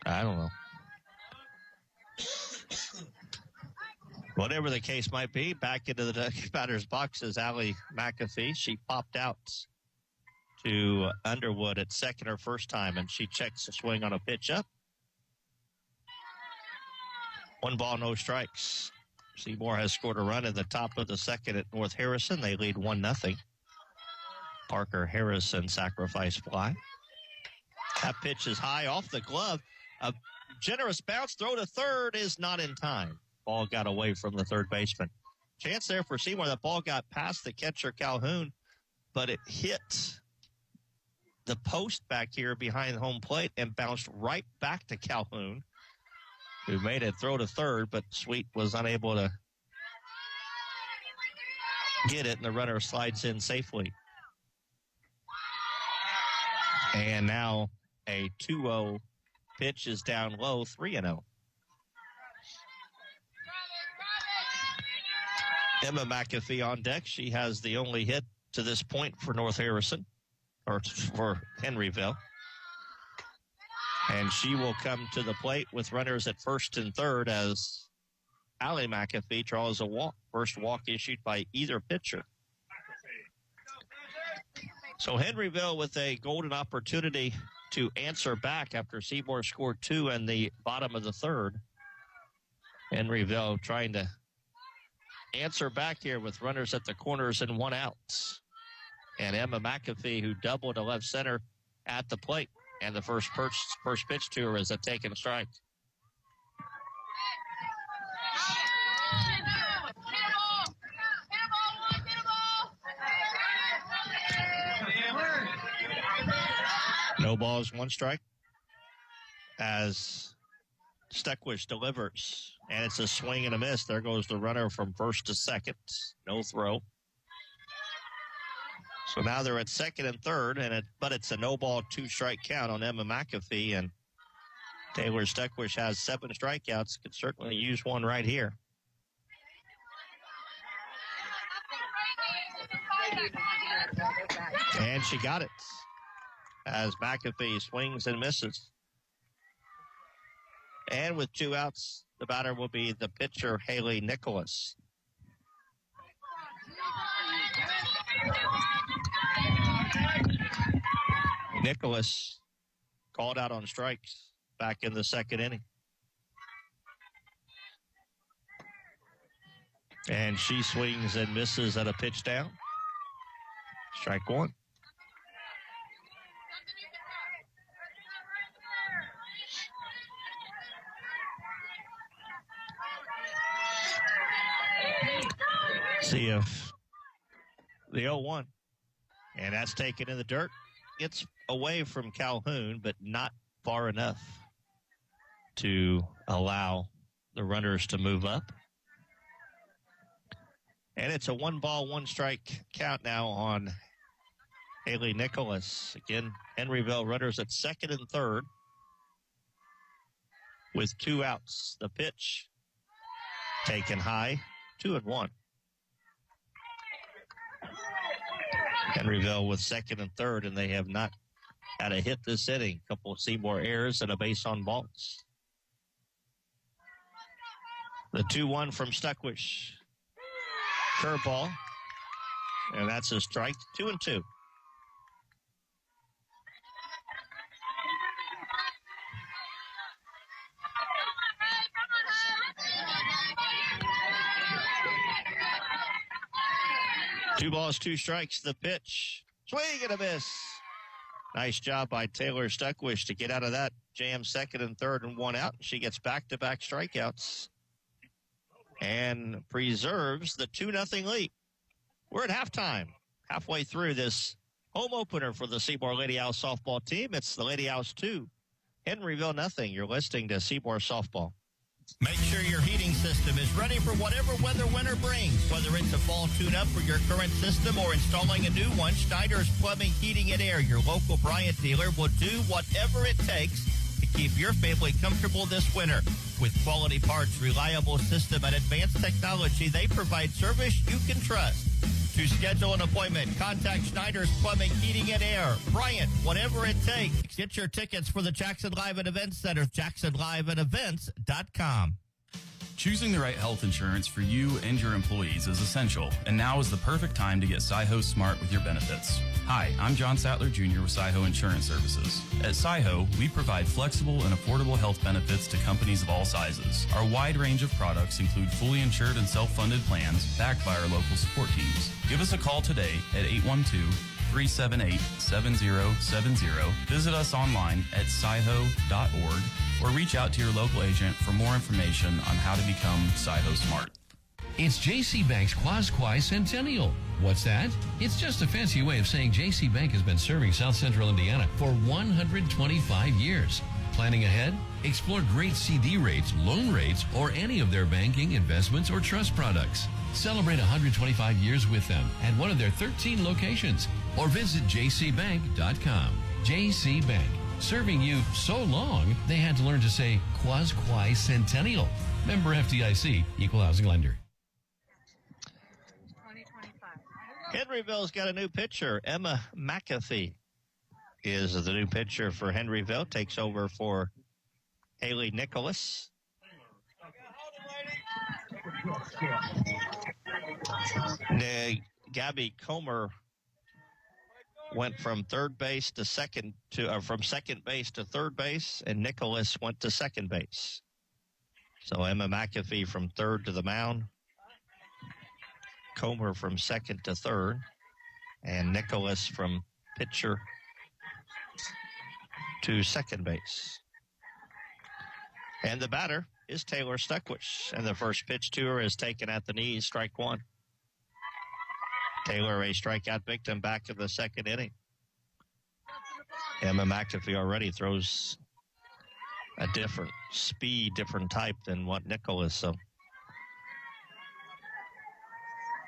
I don't know. Whatever the case might be, back into the batter's box is Allie McAfee. She popped out to Underwood at second her first time, and she checks a swing on a pitch up. 1 ball, no strikes. Seymour has scored a run in the top of the second at North Harrison. They lead 1-0. Parker Harrison sacrifice fly. That pitch is high off the glove. A generous bounce throw to third is not in time. Ball got away from the third baseman. Chance there for Seymour. That ball got past the catcher Calhoun, but it hit the post back here behind home plate and bounced right back to Calhoun, who made a throw to third, but Sweet was unable to get it, and the runner slides in safely. And now a 2-0 pitch is down low, 3-0. Emma McAfee on deck. She has the only hit to this point for North Harrison, or for Henryville. And she will come to the plate with runners at first and third as Allie McAfee draws a walk. First walk issued by either pitcher. So Henryville with a golden opportunity to answer back after Seymour scored 2 in the bottom of the third. Henryville trying to answer back here with runners at the corners and 1 out. And Emma McAfee, who doubled to left center at the plate. And the first pitch to her is a taken strike. No balls, 1 strike. As Stuckwish delivers, and it's a swing and a miss. There goes the runner from first to second. No throw. So now they're at second and third, but it's a no ball, 2 strike count on Emma McAfee, and Taylor Stuckwish has 7 strikeouts. Could certainly use one right here. And she got it as McAfee swings and misses. And with 2 outs, the batter will be the pitcher, Haley Nicholas. Nicholas called out on strikes back in the second inning. And she swings and misses at a pitch down. Strike 1. See if the 0-1. And that's taken in the dirt. It's away from Calhoun, but not far enough to allow the runners to move up. And it's a 1 ball, 1 strike count now on Haley Nicholas. Again, Henryville runners at second and third with 2 outs. The pitch taken high, 2-1. Henryville with second and third, and they have not had a hit this inning. A couple of Seymour errors and a base on balls. The 2-1 from Stuckwish. Curveball. And that's a strike. 2-2. Two balls, 2 strikes. The pitch. Swing and a miss. Nice job by Taylor Stuckwish to get out of that jam, second and third and 1 out. She gets back-to-back strikeouts and preserves the 2-0 lead. We're at halftime, halfway through this home opener for the Seymour Lady Owls softball team. It's the Lady Owls 2, Henryville 0. You're listening to Seymour Softball. Make sure your heating system is ready for whatever weather winter brings. Whether it's a fall tune-up for your current system or installing a new one, Schneider's Plumbing, Heating, and Air, your local Bryant dealer, will do whatever it takes to keep your family comfortable this winter. With quality parts, reliable system, and advanced technology, they provide service you can trust. To schedule an appointment, contact Schneider's Plumbing, Heating, and Air. Bryant, whatever it takes. Get your tickets for the Jackson Live and Events Center, jacksonliveandevents.com. Choosing the right health insurance for you and your employees is essential, and now is the perfect time to get Seyho Smart with your benefits. Hi, I'm John Sattler Jr. with Seyho Insurance Services. At Seyho, we provide flexible and affordable health benefits to companies of all sizes. Our wide range of products include fully insured and self-funded plans backed by our local support teams. Give us a call today at 812-378-7070. Visit us online at seyho.org or reach out to your local agent for more information on how to become Seyho Smart. It's JC Bank's Quasquai Centennial. What's that? It's just a fancy way of saying JC Bank has been serving South Central Indiana for 125 years. Planning ahead? Explore great CD rates, loan rates, or any of their banking, investments, or trust products. Celebrate 125 years with them at one of their 13 locations or visit jcbank.com. JC Bank, serving you so long they had to learn to say Quasquai Centennial. Member FDIC, Equal Housing Lender. Henryville's got a new pitcher. Emma McAfee is the new pitcher for Henryville. Takes over for Haley Nicholas. Gabby Comer went from third base to from second base to third base, and Nicholas went to second base. So Emma McAfee from third to the mound, Comer from second to third, and Nicholas from pitcher to second base. And the batter is Taylor Stuckwish, and the first pitch to her is taken at the knees, strike one. Taylor, a strikeout victim back in the second inning. Emma McAfee already throws a different speed, different type than what Nicholas. So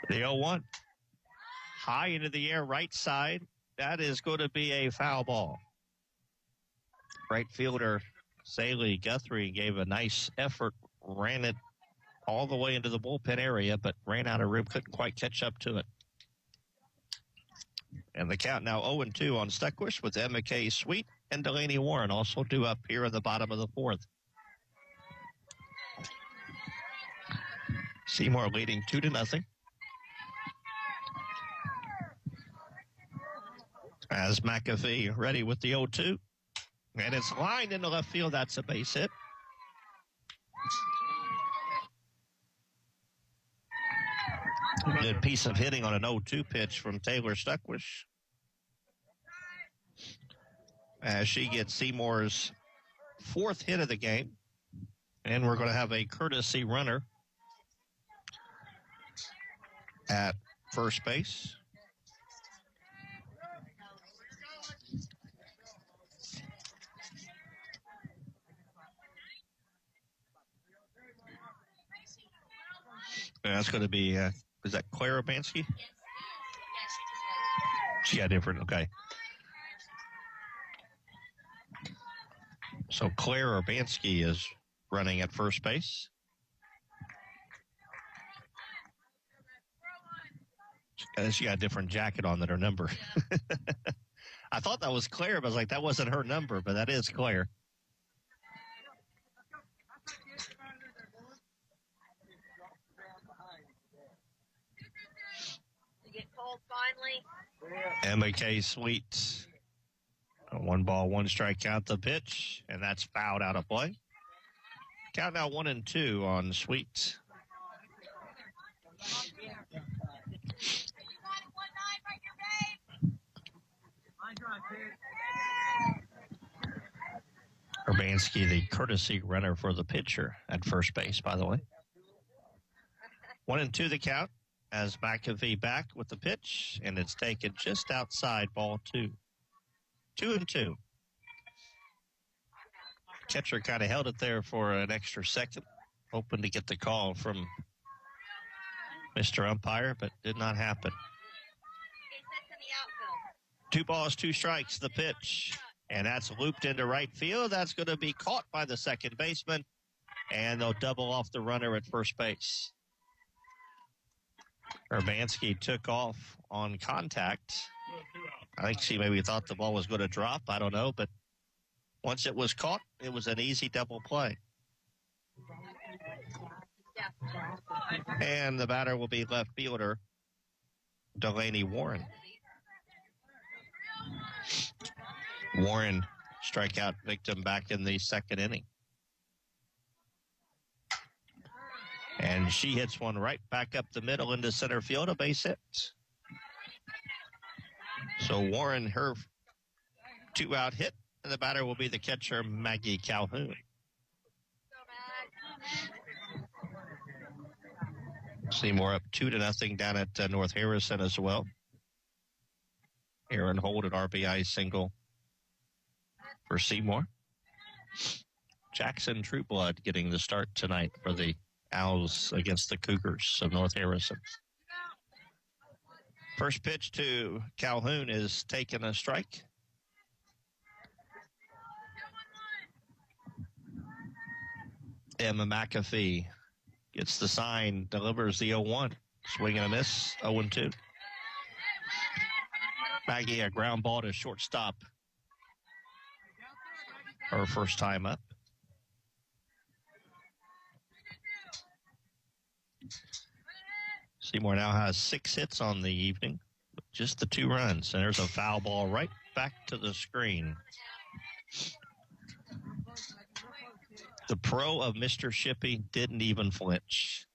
the 0-1. High into the air, right side. That is going to be a foul ball. Right fielder Saley Guthrie gave a nice effort, ran it all the way into the bullpen area, but ran out of room, couldn't quite catch up to it. And the count now 0-2 on Stuckwish with Emma K. Sweet and Delaney Warren also due up here in the bottom of the fourth. Seymour leading 2-0. As McAfee ready with the 0-2. And it's lined into left field. That's a base hit. Good piece of hitting on an 0-2 pitch from Taylor Stuckwish, as she gets Seymour's fourth hit of the game. And we're going to have a courtesy runner at first base. That's going to be, is that Claire Urbanski? She got different, okay. So Claire Urbanski is running at first base. She got a different jacket on than her number. I thought that was Claire, but I was like, that wasn't her number, but that is Claire. Emma K. Sweet. A 1-1 strike count the pitch, and that's fouled out of play. Count now 1-2 on Sweet. Urbanski, the courtesy runner for the pitcher at first base, by the way. 1-2 the count as McAfee back with the pitch, and it's taken just outside ball 2. 2-2. Catcher kind of held it there for an extra second. hoping to get the call from Mr. Umpire, but did not happen. 2 balls, 2 strikes, the pitch. And that's looped into right field. That's going to be caught by the second baseman. And they'll double off the runner at first base. Urbanski took off on contact. I think she maybe thought the ball was going to drop. I don't know. But once it was caught, it was an easy double play. And the batter will be left fielder Delaney Warren. Warren, strikeout victim back in the second inning. And she hits one right back up the middle into center field, a base hit. So Warren, her 2-out hit, and the batter will be the catcher, Maggie Calhoun. Seymour up 2-0 down at North Harrison as well. Aaron Holt, an RBI single for Seymour. Jackson Trueblood getting the start tonight for the Owls against the Cougars of North Harrison. First pitch to Calhoun is taking a strike. Emma McAfee gets the sign, delivers the 0-1. Swing and a miss, 0-2. Maggie, a ground ball to shortstop. Her first time up. Seymour now has 6 hits on the evening, just the 2 runs. And there's a foul ball right back to the screen. The pro of Mr. Shippey didn't even flinch.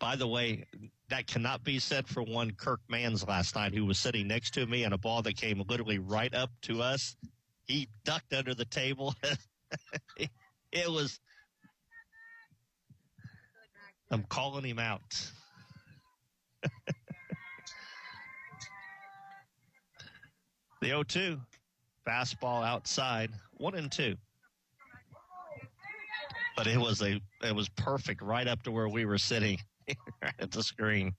By the way, that cannot be said for one Kirk Mans last night, who was sitting next to me, and a ball that came literally right up to us. He ducked under the table. It was, I'm calling him out. The 0-2, fastball outside, 1-2. But it was perfect right up to where we were sitting right at the screen.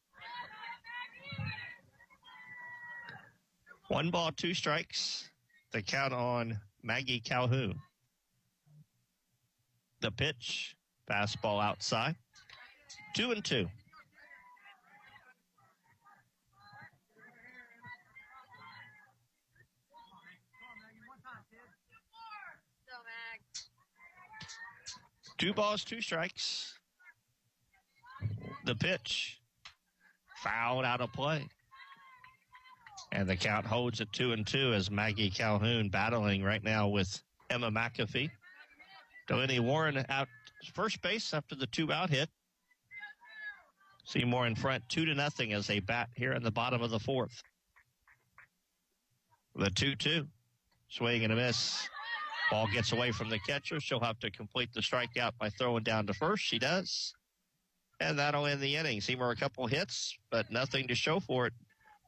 1 ball, 2 strikes. The count on Maggie Calhoun. The pitch, fastball outside, 2-2. Two balls, 2 strikes. The pitch, fouled out of play. And the count holds at 2-2 as Maggie Calhoun battling right now with Emma McAfee. Delaney Warren out first base after the 2-out hit. Seymour in front 2-0 as they bat here in the bottom of the 4th. The 2-2, swing and a miss. Ball gets away from the catcher. She'll have to complete the strikeout by throwing down to first. She does. And that'll end the inning. Seymour a couple hits, but nothing to show for it.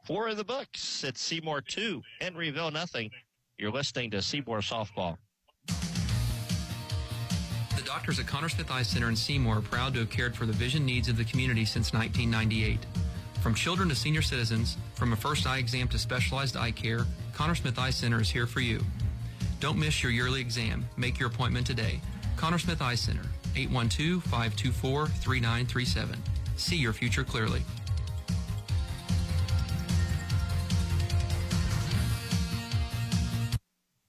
4 in the books. It's Seymour 2, Henryville 0. You're listening to Seymour Softball. The doctors at Connor Smith Eye Center in Seymour are proud to have cared for the vision needs of the community since 1998. From children to senior citizens, from a first eye exam to specialized eye care, Connor Smith Eye Center is here for you. Don't miss your yearly exam. Make your appointment today. Connor Smith Eye Center, 812-524-3937. See your future clearly.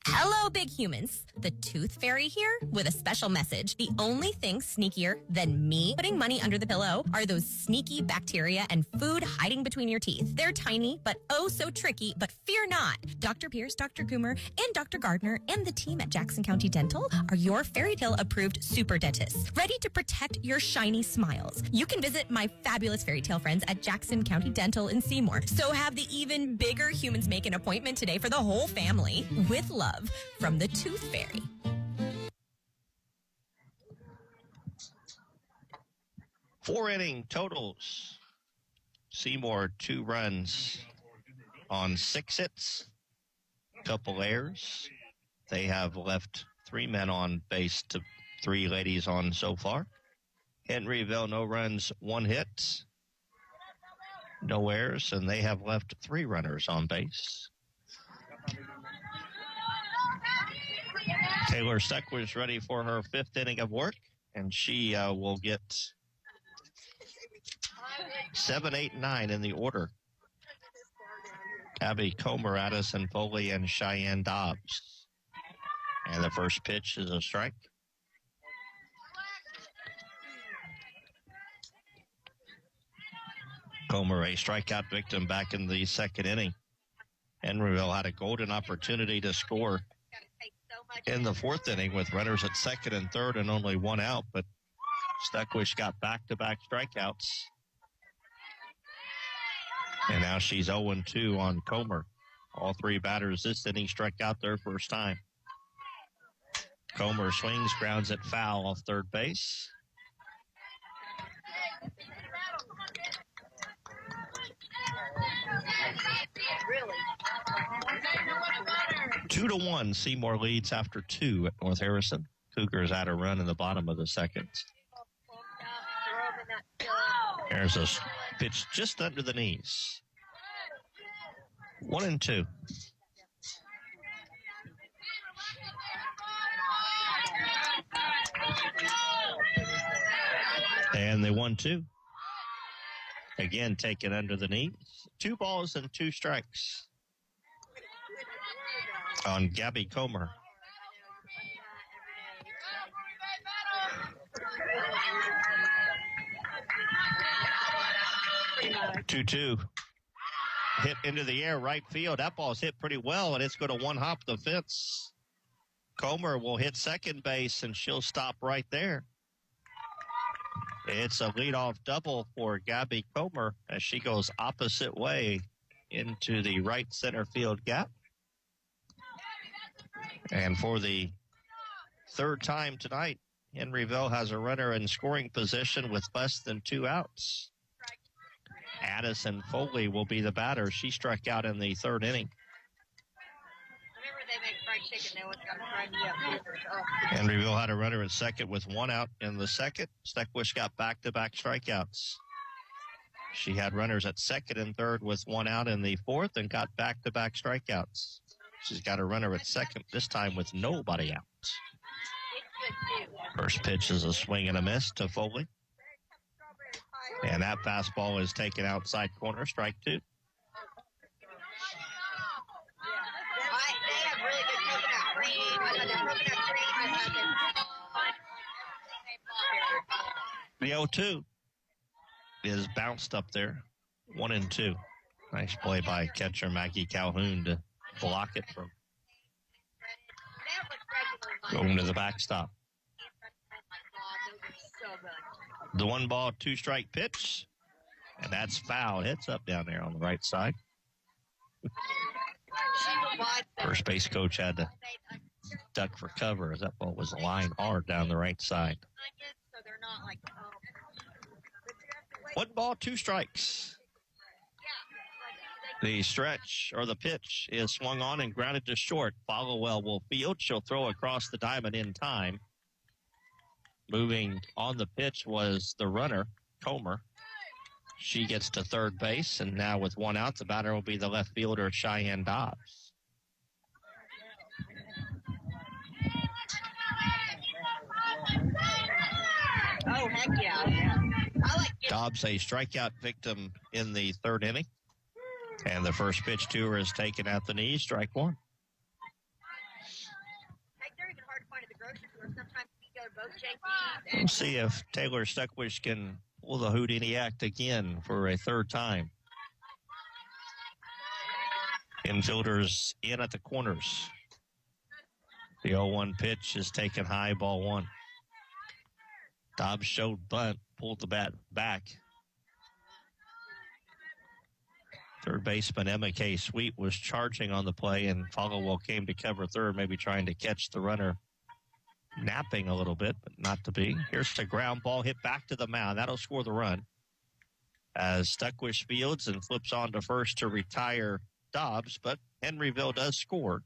Hello, big humans. The Tooth Fairy here with a special message. The only thing sneakier than me putting money under the pillow are those sneaky bacteria and food hiding between your teeth. They're tiny, but oh so tricky, but fear not. Dr. Pierce, Dr. Coomer, and Dr. Gardner and the team at Jackson County Dental are your fairy tale approved super dentists, ready to protect your shiny smiles. You can visit my fabulous fairy tale friends at Jackson County Dental in Seymour. So have the even bigger humans make an appointment today for the whole family. With love from the Tooth Fairy. 4 inning totals. Seymour 2 runs on 6 hits. couple errors. They have left 3 men on base to 3 ladies on so far. Henryville, no runs, 1 hit. No errors, and they have left 3 runners on base. Taylor Steck was ready for her 5th inning of work, and she will get 7, 8, 9 in the order. Abby Comer, Addison Foley, and Cheyenne Dobbs. And the first pitch is a strike. Comer, a strikeout victim back in the 2nd inning. Henryville had a golden opportunity to score in the 4th inning with runners at 2nd and 3rd and only 1 out, but Stuckwish got back-to-back strikeouts. And now she's 0-2 on Comer. All 3 batters this inning struck out their first time. Comer swings, grounds it foul off third base. Really? 2-1, Seymour leads after 2 at North Harrison. Cougars had a run in the bottom of the 2nd. There's a pitch just under the knees. 1-2. And they 1-2. Again, taken under the knees. 2 balls and 2 strikes on Gabby Comer. Two. Hit into the air, right field. That ball's hit pretty well, and it's going to one-hop the fence. Comer will hit second base, and she'll stop right there. It's a leadoff double for Gabby Comer as she goes opposite way into the right center field gap. And for the 3rd time tonight, Henryville has a runner in scoring position with less than 2 outs. Addison Foley will be the batter. She struck out in the 3rd inning. Whenever they make fried chicken, they always got to fry me up. Henryville had a runner at 2nd with 1 out in the 2nd. Steckwish got back-to-back strikeouts. She had runners at 2nd and 3rd with 1 out in the 4th and got back-to-back strikeouts. She's got a runner at 2nd, this time with nobody out. First pitch is a swing and a miss to Foley. And that fastball is taken outside corner, strike 2. They have really good coconut cream. I got the coconut cream. The 0-2 is bounced up there. 1-2. Nice play by catcher Maggie Calhoun to block it from going to the backstop. The 1-ball, 2-strike pitch, and that's foul. Hits up down there on the right side. First base coach had to duck for cover as that ball was lined hard down the right side. 1 ball, 2 strikes. The stretch or the pitch is swung on and grounded to short. Followell will field. She'll throw across the diamond in time. Moving on the pitch was the runner, Comer. She gets to 3rd base, and now with 1 out, the batter will be the left fielder, Cheyenne Dobbs. Oh, heck yeah. I like Dobbs, a strikeout victim in the 3rd inning. And the first pitch to her is taken at the knee, strike 1. they're even hard to find at the grocery store. Sometimes we go to both JC's. We'll see if Taylor Stuckwish can pull the Houdini act again for a 3rd time. Infielders in at the corners. The 0-1 pitch is taken high, ball 1. Dobbs showed bunt, pulled the bat back. 3rd baseman Emma K. Sweet was charging on the play, and Followell came to cover 3rd, maybe trying to catch the runner napping a little bit, but not to be. Here's the ground ball hit back to the mound. That'll score the run as Stuckwish fields and flips on to first to retire Dobbs, but Henryville does score.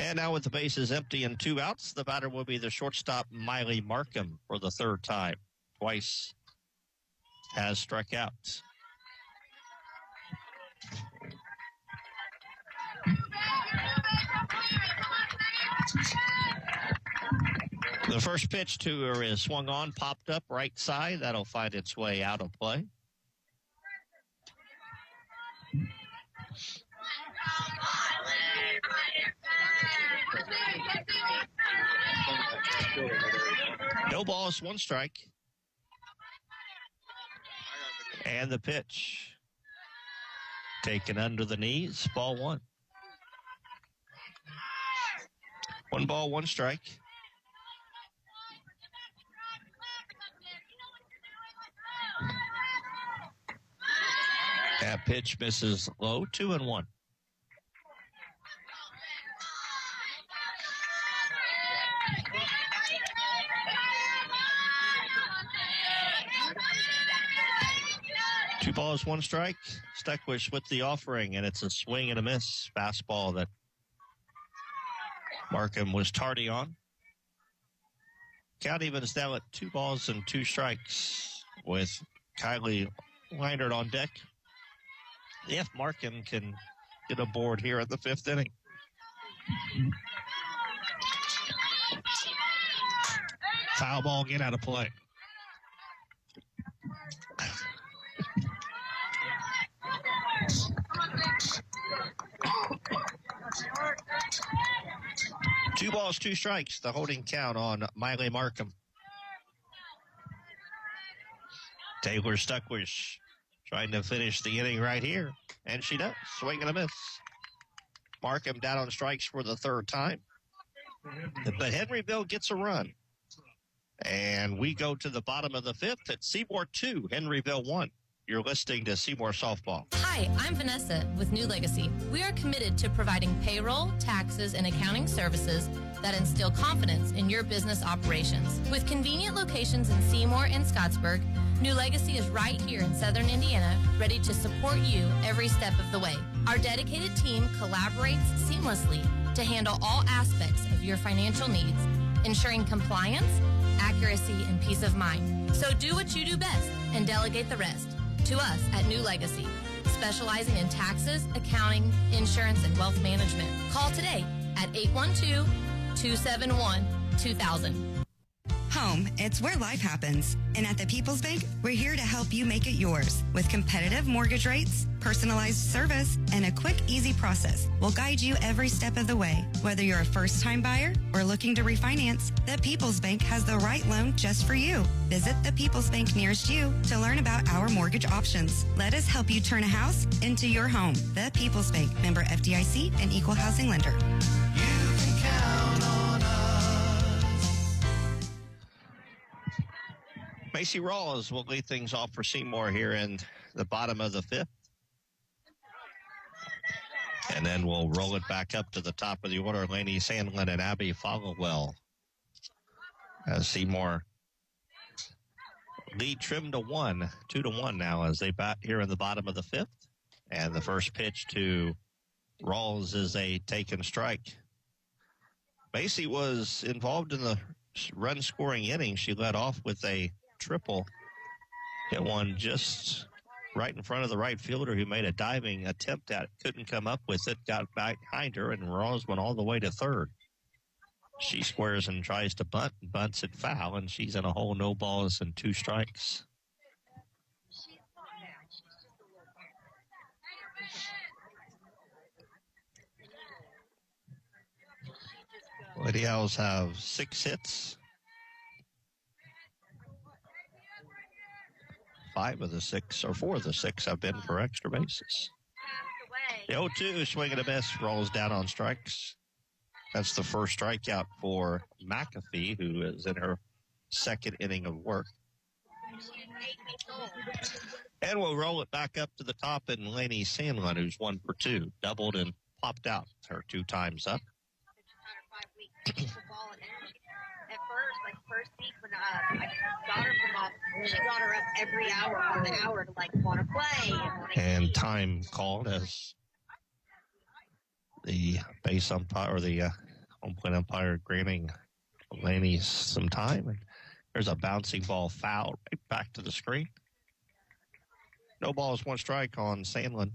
And now with the bases empty and 2 outs, the batter will be the shortstop, Miley Markham, for the 3rd time. Twice has struck out. The first pitch to her is swung on, popped up right side. That'll find its way out of play. No balls, 1 strike. And the pitch taken under the knees, ball 1. 1 ball, 1 strike. That pitch misses low, 2-1. Two balls, 1 strike. Stuckwish with the offering, and it's a swing and a miss fastball that Markham was tardy on. Count evens now at 2 balls and 2 strikes with Kylie Leinert on deck. If Markham can get aboard here at the 5th inning. Foul ball, get out of play. Two balls, 2 strikes, the holding count on Miley Markham. Taylor Stuckwish trying to finish the inning right here, and she does. Swing and a miss. Markham down on strikes for the 3rd time. But Henryville gets a run. And we go to the bottom of the 5th at Seymour 2, Henryville 1. You're listening to Seymour Softball. Hi, I'm Vanessa with New Legacy. We are committed to providing payroll, taxes, and accounting services that instill confidence in your business operations. With convenient locations in Seymour and Scottsburg, New Legacy is right here in Southern Indiana, ready to support you every step of the way. Our dedicated team collaborates seamlessly to handle all aspects of your financial needs, ensuring compliance, accuracy, and peace of mind. So do what you do best and delegate the rest to us at New Legacy, specializing in taxes, accounting, insurance, and wealth management. Call today at 812-271-2000. Home, it's where life happens. And at the People's Bank, we're here to help you make it yours. With competitive mortgage rates, personalized service, and a quick, easy process. We'll guide you every step of the way. Whether you're a first-time buyer or looking to refinance, the People's Bank has the right loan just for you. Visit the People's Bank nearest you to learn about our mortgage options. Let us help you turn a house into your home. The People's Bank, member FDIC and equal housing lender. You can count on us. Macy Rawls will lead things off for Seymour here in the bottom of the 5th. And then we'll roll it back up to the top of the order. Lainey Sandlin and Abby Followell. As Seymour lead trimmed to 1, 2-1 now as they bat here in the bottom of the 5th. And the first pitch to Rawls is a taken strike. Macy was involved in the run-scoring inning. She led off with a triple. Hit one just right in front of the right fielder who made a diving attempt at it. Couldn't come up with it. Got back behind her, and Rawls went all the way to 3rd. She squares and tries to bunt, bunts it foul, and she's in a hole, no balls and 2 strikes. Lady Owls have 6 hits. 4 of the 6 have been for extra bases. The 0-2 swing and a miss, rolls down on strikes. That's the first strikeout for McAfee, who is in her 2nd inning of work. And we'll roll it back up to the top, and Lainey Sandlin, who's 1 for 2, doubled and popped out her 2 times up. At first week when I got her from off, she got her up every hour on the hour to want to play. And time called as the base umpire or the Home plate umpire granting Laney some time. And there's a bouncing ball foul right back to the screen. No balls, one strike on Sandlin.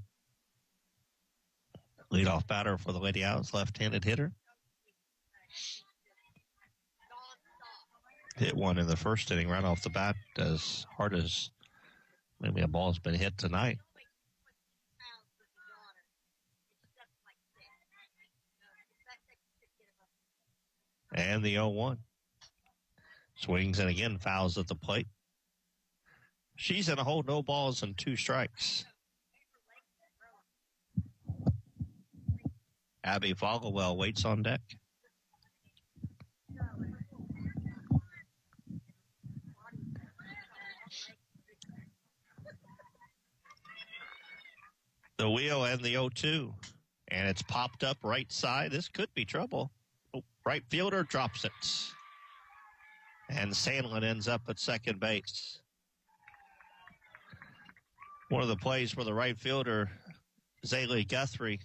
Leadoff batter for the Lady Owls, left-handed hitter. Hit one in the first inning right off the bat as hard as maybe a ball's been hit tonight. And the 0-1. Swings and again fouls at the plate. She's in a hole, no balls and 2 strikes. Abby Foglewell waits on deck. The wheel and the 0-2. And it's popped up right side. This could be trouble. Right fielder drops it. And Sandlin ends up at second base. One of the plays where the right fielder, Zaylee Guthrie,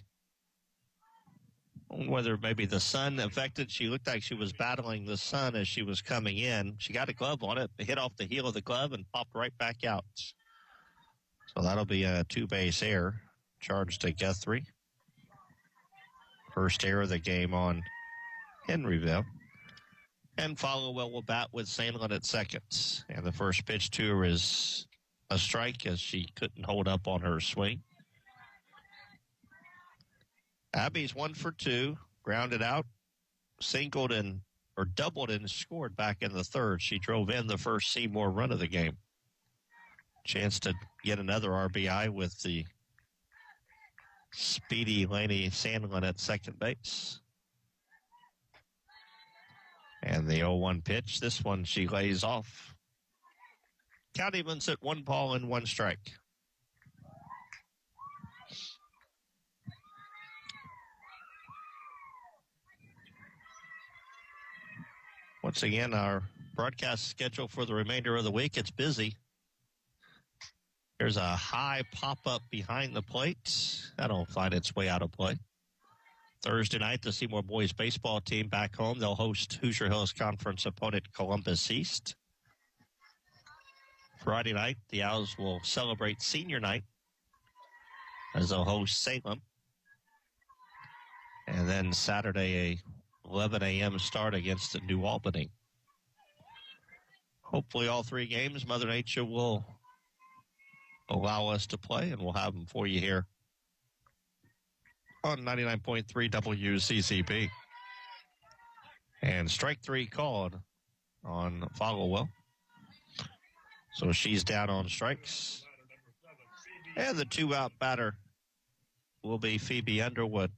whether maybe the sun affected, she looked like she was battling the sun as she was coming in. She got a glove on it, hit off the heel of the glove, and popped right back out. So that'll be a 2-base error charged to Guthrie. First error of the game on Henryville. And Followell will bat with Sandlin at second. And the first pitch to her is a strike as she couldn't hold up on her swing. Abby's 1 for 2, grounded out, singled and or doubled and scored back in the third. She drove in the first Seymour run of the game. Chance to get another RBI with the speedy Laney Sandlin at second base. And the 0-1 pitch. This one she lays off. Count evens at 1 ball and 1 strike. Once again, our broadcast schedule for the remainder of the week, it's busy. There's a high pop-up behind the plate. That'll find its way out of play. Thursday night, the Seymour boys baseball team back home. They'll host Hoosier Hills Conference opponent Columbus East. Friday night, the Owls will celebrate senior night as they'll host Salem. And then Saturday, a 11 a.m. start against the New Albany. Hopefully all 3 games Mother Nature will allow us to play, and we'll have them for you here on 99.3 WZZB. And strike 3 called on Followell. So she's down on strikes. And the 2-out batter will be Phoebe Underwood.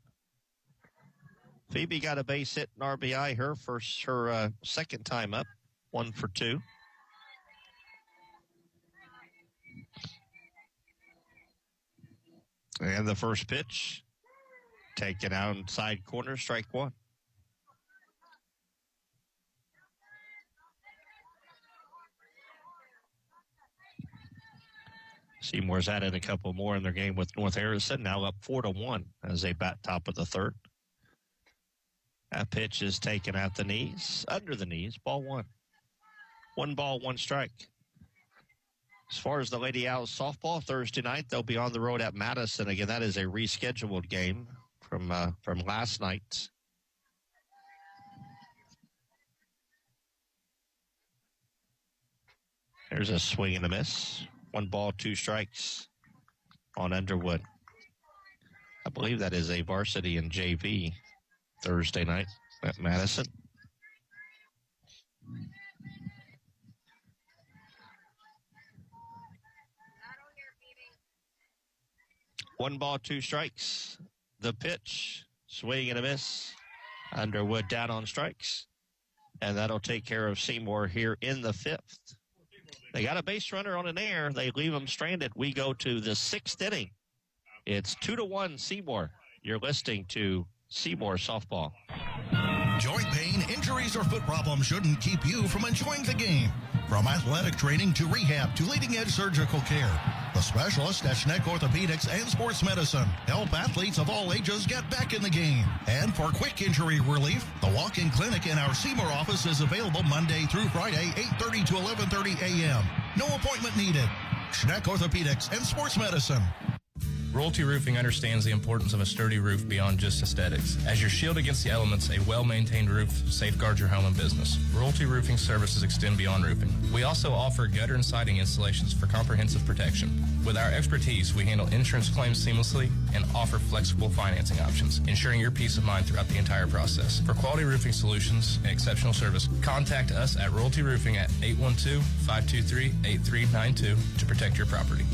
Phoebe got a base hit and RBI her second time up, 1 for 2. And the first pitch, taken outside corner, strike 1. Seymour's added a couple more in their game with North Harrison, now up 4-1 as they bat top of the third. That pitch is taken at the knees, under the knees, ball 1. 1 ball, 1 strike. As far as the Lady Owls softball, Thursday night, they'll be on the road at Madison. Again, that is a rescheduled game from last night. There's a swing and a miss. 1 ball, 2 strikes on Underwood. I believe that is a varsity and JV Thursday night at Madison. One ball, 2 strikes. The pitch, swing and a miss. Underwood down on strikes. And that'll take care of Seymour here in the 5th. They got a base runner on an error. They leave them stranded. We go to the 6th inning. It's 2-1 Seymour. You're listening to Seymour Softball. Joint pain, injuries, or foot problems shouldn't keep you from enjoying the game. From athletic training to rehab to leading-edge surgical care, The specialists at Schneck Orthopedics and Sports Medicine help athletes of all ages get back in the game. And for quick injury relief, the walk-in clinic in our Seymour office is available Monday through Friday, 8:30 to 11:30 a.m. No appointment needed. Schneck Orthopedics and Sports Medicine. Royalty Roofing understands the importance of a sturdy roof beyond just aesthetics. As your shield against the elements, a well-maintained roof safeguards your home and business. Royalty Roofing services extend beyond roofing. We also offer gutter and siding installations for comprehensive protection. With our expertise, we handle insurance claims seamlessly and offer flexible financing options, ensuring your peace of mind throughout the entire process. For quality roofing solutions and exceptional service, contact us at Royalty Roofing at 812-523-8392 to protect your property.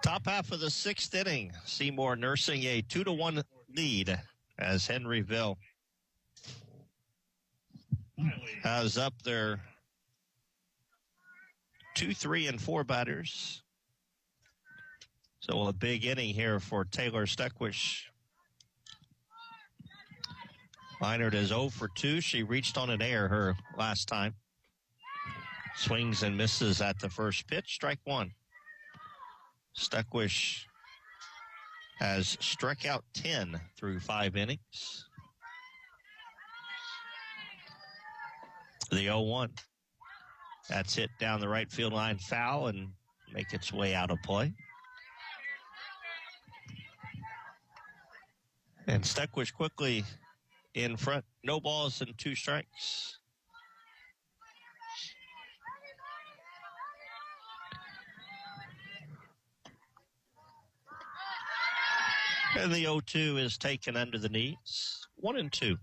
Top half of the sixth inning, Seymour nursing a 2-1 lead as Henryville has up their 2, 3, and 4 batters. So a big inning here for Taylor Steckwish. Leinert is 0 for 2. She reached on an error her last time. Swings and misses at the first pitch, strike 1. Steckwish has struck out 10 through 5 innings. The 0-1. That's hit down the right field line, foul, and make its way out of play. And Steckwish quickly in front. No balls and 2 strikes. And the 0-2 is taken under the knees. 1-2.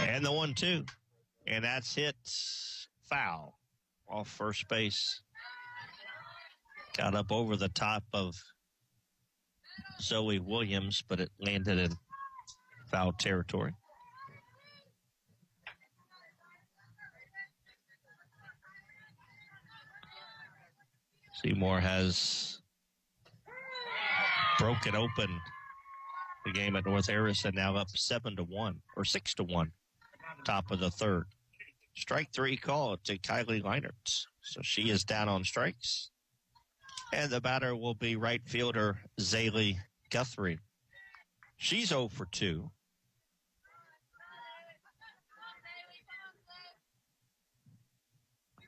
And the 1-2. And that's hit foul off first base. Got up over the top of Zoe Williams, but it landed in foul territory. Seymour has broken open the game at North Harrison, now up 7-1 or 6-1, top of the third. Strike 3 call to Kylie Leinert. So she is down on strikes. And the batter will be right fielder Zaylee Guthrie. She's 0 for 2.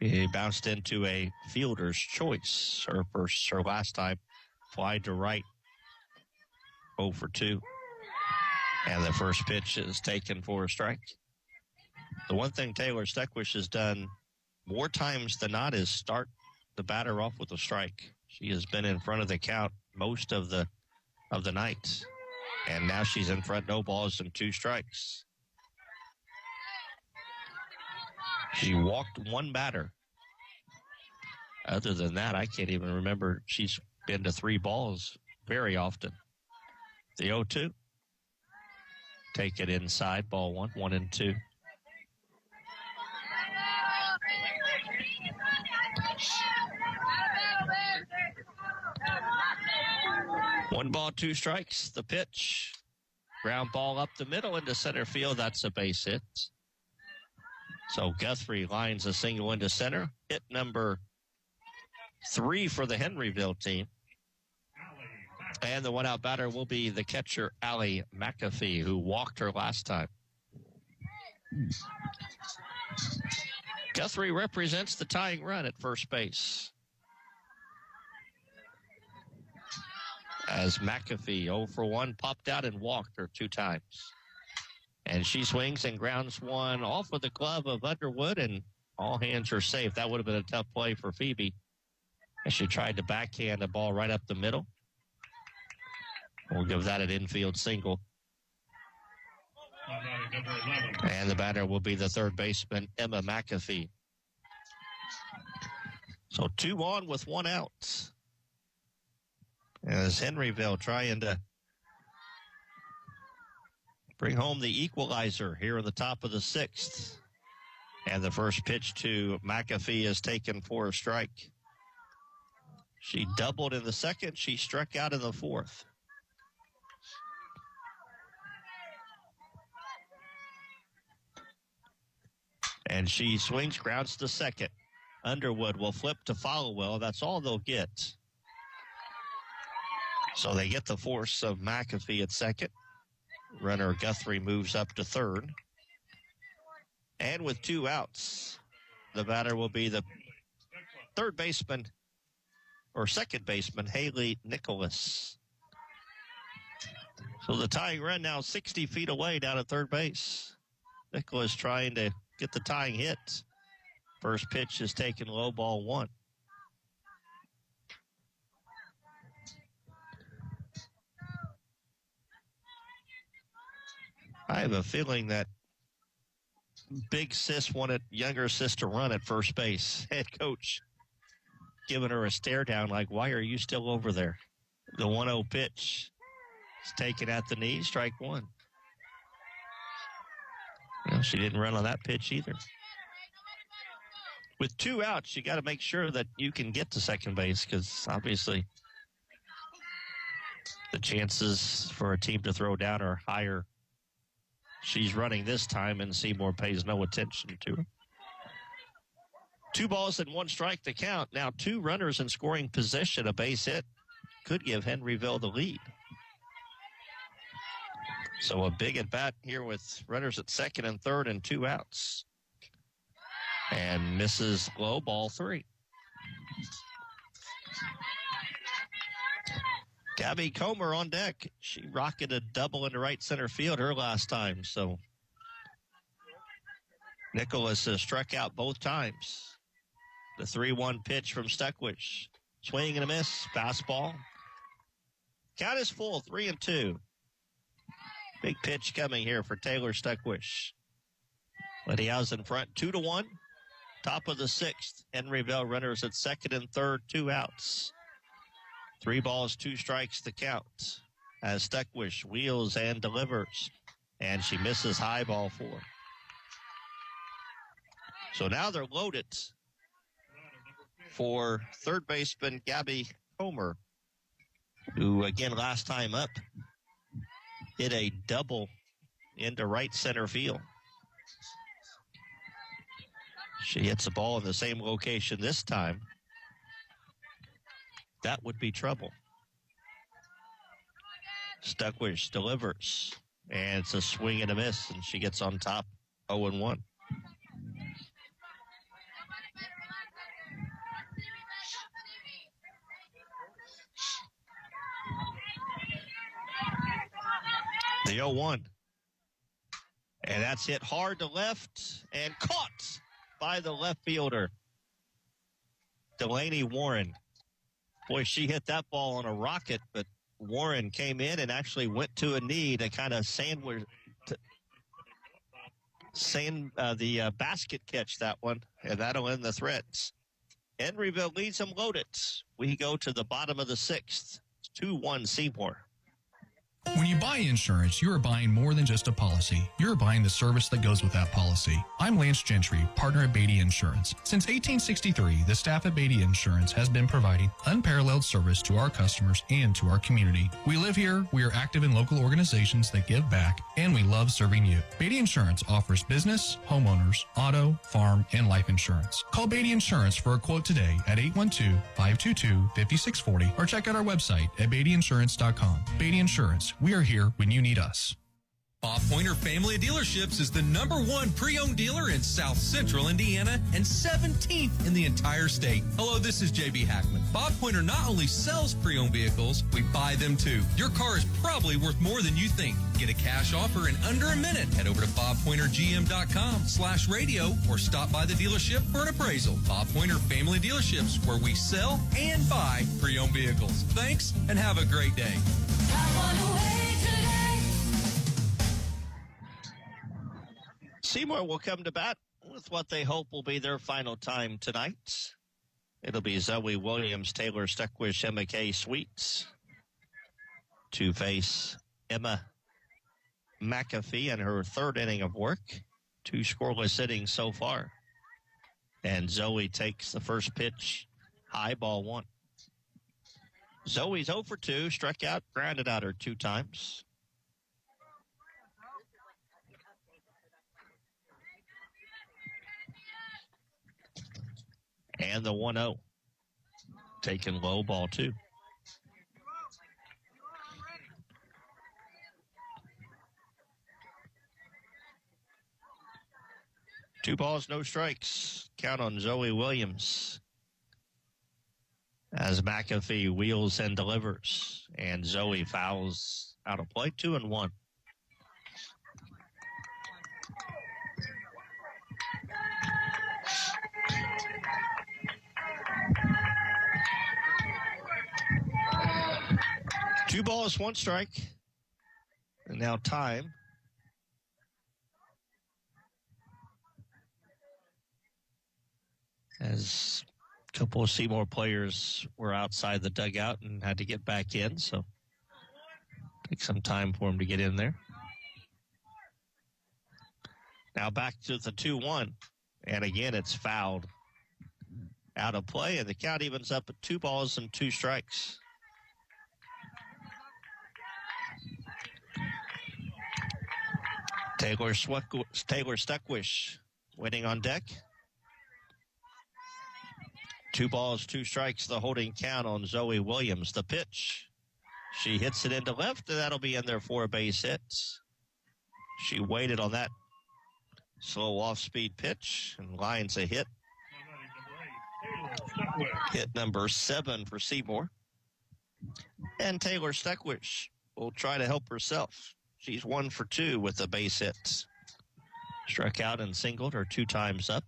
He bounced into a fielder's choice. Her last time, fly to right, 0 for 2. And the first pitch is taken for a strike. The one thing Taylor Steckwish has done more times than not is start the batter off with a strike. She has been in front of the count most of the night. And now she's in front, no balls and 2 strikes. She walked 1 batter. Other than that, I can't even remember she's been to 3 balls very often. The 0-2. Take it inside, ball 1, 1-2. One ball, 2 strikes. The pitch. Ground ball up the middle into center field. That's a base hit. So Guthrie lines a single into center. Hit number 3 for the Henryville team. And the one-out batter will be the catcher, Allie McAfee, who walked her last time. Guthrie represents the tying run at first base. As McAfee, 0 for 1, popped out and walked her 2 times. And she swings and grounds one off with the glove of Underwood, and all hands are safe. That would have been a tough play for Phoebe as she tried to backhand the ball right up the middle. We'll give that an infield single. And the batter will be the third baseman, Emma McAfee. So 2 on with 1 out. As Henryville trying to bring home the equalizer here in the top of the 6th. And the first pitch to McAfee is taken for a strike. She doubled in the second. She struck out in the fourth. And she swings, grounds to second. Underwood will flip to Followell. That's all they'll get. So they get the force of McAfee at second. Runner Guthrie moves up to third. And with 2 outs, the batter will be the third baseman or second baseman, Haley Nicholas. So the tying run now 60 feet away down at third base. Nicholas trying to get the tying hit. First pitch is taken low, ball 1. I have a feeling that big sis wanted younger sis to run at first base. Head coach giving her a stare down like, why are you still over there? The 1-0 pitch is taken at the knee, strike 1. Well, she didn't run on that pitch either. With 2 outs, you got to make sure that you can get to second base because obviously the chances for a team to throw down are higher. She's running this time, and Seymour pays no attention to her. 2 balls and 1 strike to count. Now 2 runners in scoring position. A base hit could give Henryville the lead. So a big at bat here with runners at second and third and 2 outs. And misses low, ball 3. Gabby Comer on deck. She rocketed a double into right center field her last time. So Nicholas has struck out both times. The 3-1 pitch from Stuckwish. Swing and a miss. Fastball. Count is full, 3-2. Big pitch coming here for Taylor Stuckwish. Letty House in front, 2-1. Top of the 6th. Henryville runners at second and third, 2 outs. 3 balls, 2 strikes to count. As Stuckwish wheels and delivers. And she misses high, ball 4. So now they're loaded for third baseman Gabby Comer, who again last time up hit a double into right center field. She hits the ball in the same location this time. That would be trouble. Stuckwish delivers, and it's a swing and a miss, and she gets on top, 0-1. The 0-1. And that's hit hard to left and caught by the left fielder, Delaney Warren. Boy, she hit that ball on a rocket, but Warren came in and actually went to a knee to kind of sandwich the basket catch that one, and that'll end the threats. Henryville leads them loaded. We go to the bottom of the 6th. 2-1 Seymour. When you buy insurance, you are buying more than just a policy. You're buying the service that goes with that policy. I'm Lance Gentry, partner at Beatty Insurance. Since 1863, the staff at Beatty Insurance has been providing unparalleled service to our customers and to our community. We live here, we are active in local organizations that give back, and we love serving you. Beatty Insurance offers business, homeowners, auto, farm, and life insurance. Call Beatty Insurance for a quote today at 812-522-5640 or check out our website at BeattyInsurance.com. Beatty Insurance. We are here when you need us. Bob Pointer Family of Dealerships is the #1 pre-owned dealer in South Central Indiana and 17th in the entire state. Hello, this is JB Hackman. Bob Pointer not only sells pre-owned vehicles, we buy them too. Your car is probably worth more than you think. Get a cash offer in under a minute. Head over to bobpointergm.com/radio or stop by the dealership for an appraisal. Bob Pointer Family Dealerships, where we sell and buy pre-owned vehicles. Thanks and have a great day. Seymour will come to bat with what they hope will be their final time tonight. It'll be Zoe Williams, Taylor Stuckwish, Emma K. Sweets to face Emma McAfee in her 3rd inning of work. 2 scoreless innings so far. And Zoe takes the first pitch, high, ball 1. Zoe's 0 for 2, struck out, grounded out her 2 times. And the 1-0. Taken low, ball 2. Two balls, no strikes. Count on Zoe Williams as McAfee wheels and delivers. And Zoe fouls out of play, 2-1. Two balls, 1 strike. And now time. As a couple of Seymour players were outside the dugout and had to get back in, so take some time for them to get in there. Now back to the 2-1, and again it's fouled out of play, and the count evens up at 2 balls and 2 strikes. Taylor Stuckwish waiting on deck. 2 balls, 2 strikes, the holding count on Zoe Williams. The pitch. She hits it into left, and that'll be in there for a base hit. She waited on that slow off-speed pitch and lines a hit. Hit number 7 for Seymour. And Taylor Stuckwish will try to help herself. She's 1 for 2 with a base hit. Struck out and singled her 2 times up.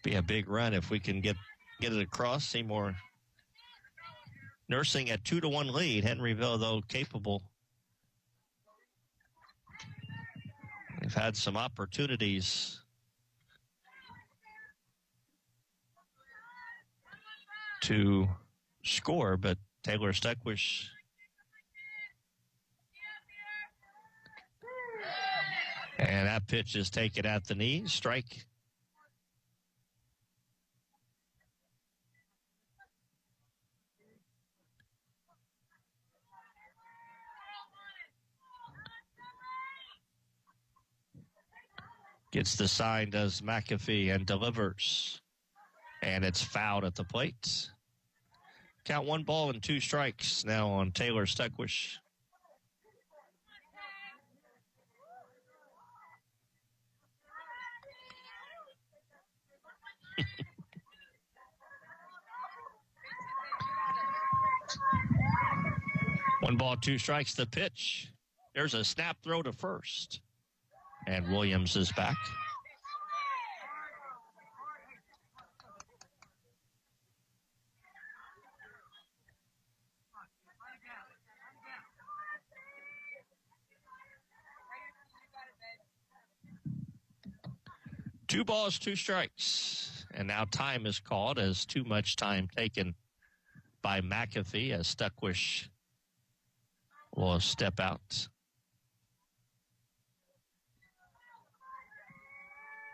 Be a big run if we can get it across. Seymour nursing a 2-1 lead. Henryville, though, capable. They've had some opportunities to score, but Taylor Stuckwish and that pitch is taken at the knee. Strike. Gets the sign, does McAfee, and delivers. And it's fouled at the plate. Count 1 ball and 2 strikes now on Taylor Stuckwish. One ball, 2 strikes, the pitch. There's a snap throw to first. And Williams is back. Two balls, 2 strikes. And now time is called as too much time taken by McAfee as Stuckwish will step out.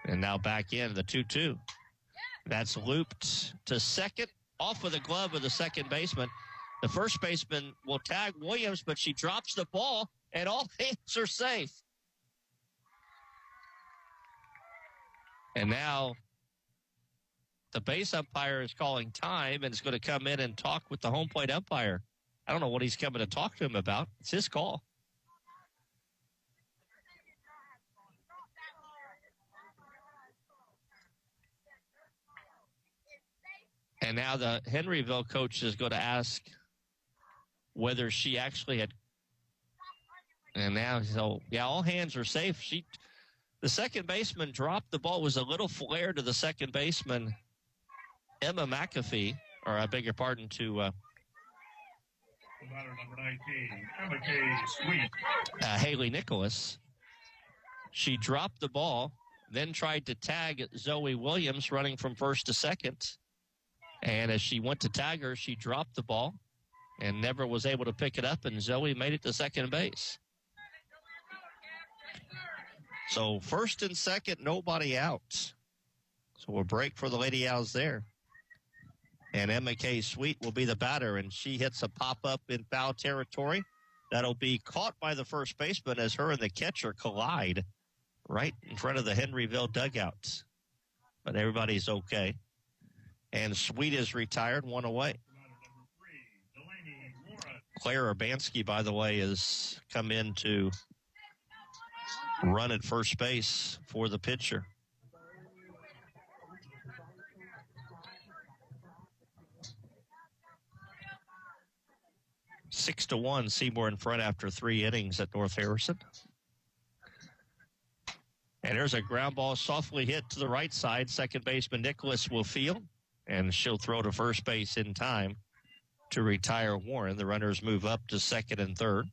And now back in the 2-2. That's looped to second, off of the glove of the second baseman. The first baseman will tag Williams, but she drops the ball, and all hands are safe. And now the base umpire is calling time and is going to come in and talk with the home plate umpire. I don't know what he's coming to talk to him about. It's his call. And now the Henryville coach is going to ask whether she actually had. And now, so, yeah, all hands are safe. The second baseman dropped the ball. It was a little flare to the second baseman, Emma McAfee, or I beg your pardon, to number 19, Emma K. Sweet. Haley Nicholas. She dropped the ball, then tried to tag Zoe Williams running from first to second. And as she went to tag her, she dropped the ball and never was able to pick it up, and Zoe made it to second base. So first and second, nobody out. So a break for the Lady Owls there. And Emma K. Sweet will be the batter, and she hits a pop-up in foul territory. That'll be caught by the first baseman as her and the catcher collide right in front of the Henryville dugout. But everybody's okay. And Sweet is retired, one away. Claire Urbanski, by the way, has come in to run at first base for the pitcher. Six to 1, Seymour in front after 3 innings at North Harrison. And there's a ground ball softly hit to the right side. Second baseman Nicholas will field, and she'll throw to first base in time to retire Warren. The runners move up to second and third.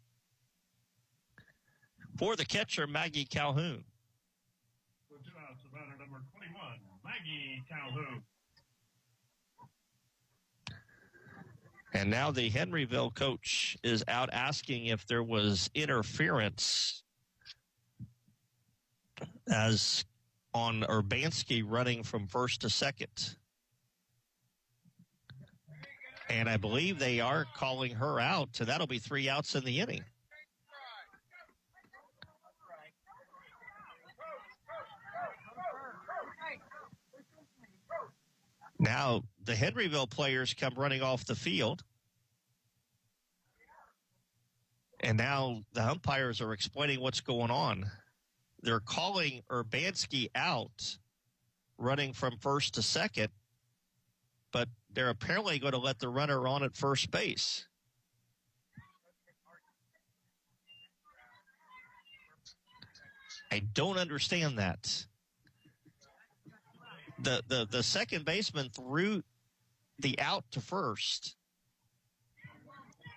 For the catcher, Maggie Calhoun. For 2 outs, the batter number 21, Maggie Calhoun. And now the Henryville coach is out asking if there was interference as on Urbanski running from first to second. And I believe they are calling her out, so that'll be 3 outs in the inning. Now, the Henryville players come running off the field. And now the umpires are explaining what's going on. They're calling Urbanski out, running from first to second, but they're apparently going to let the runner on at first base. I don't understand that. The second baseman threw the out to first,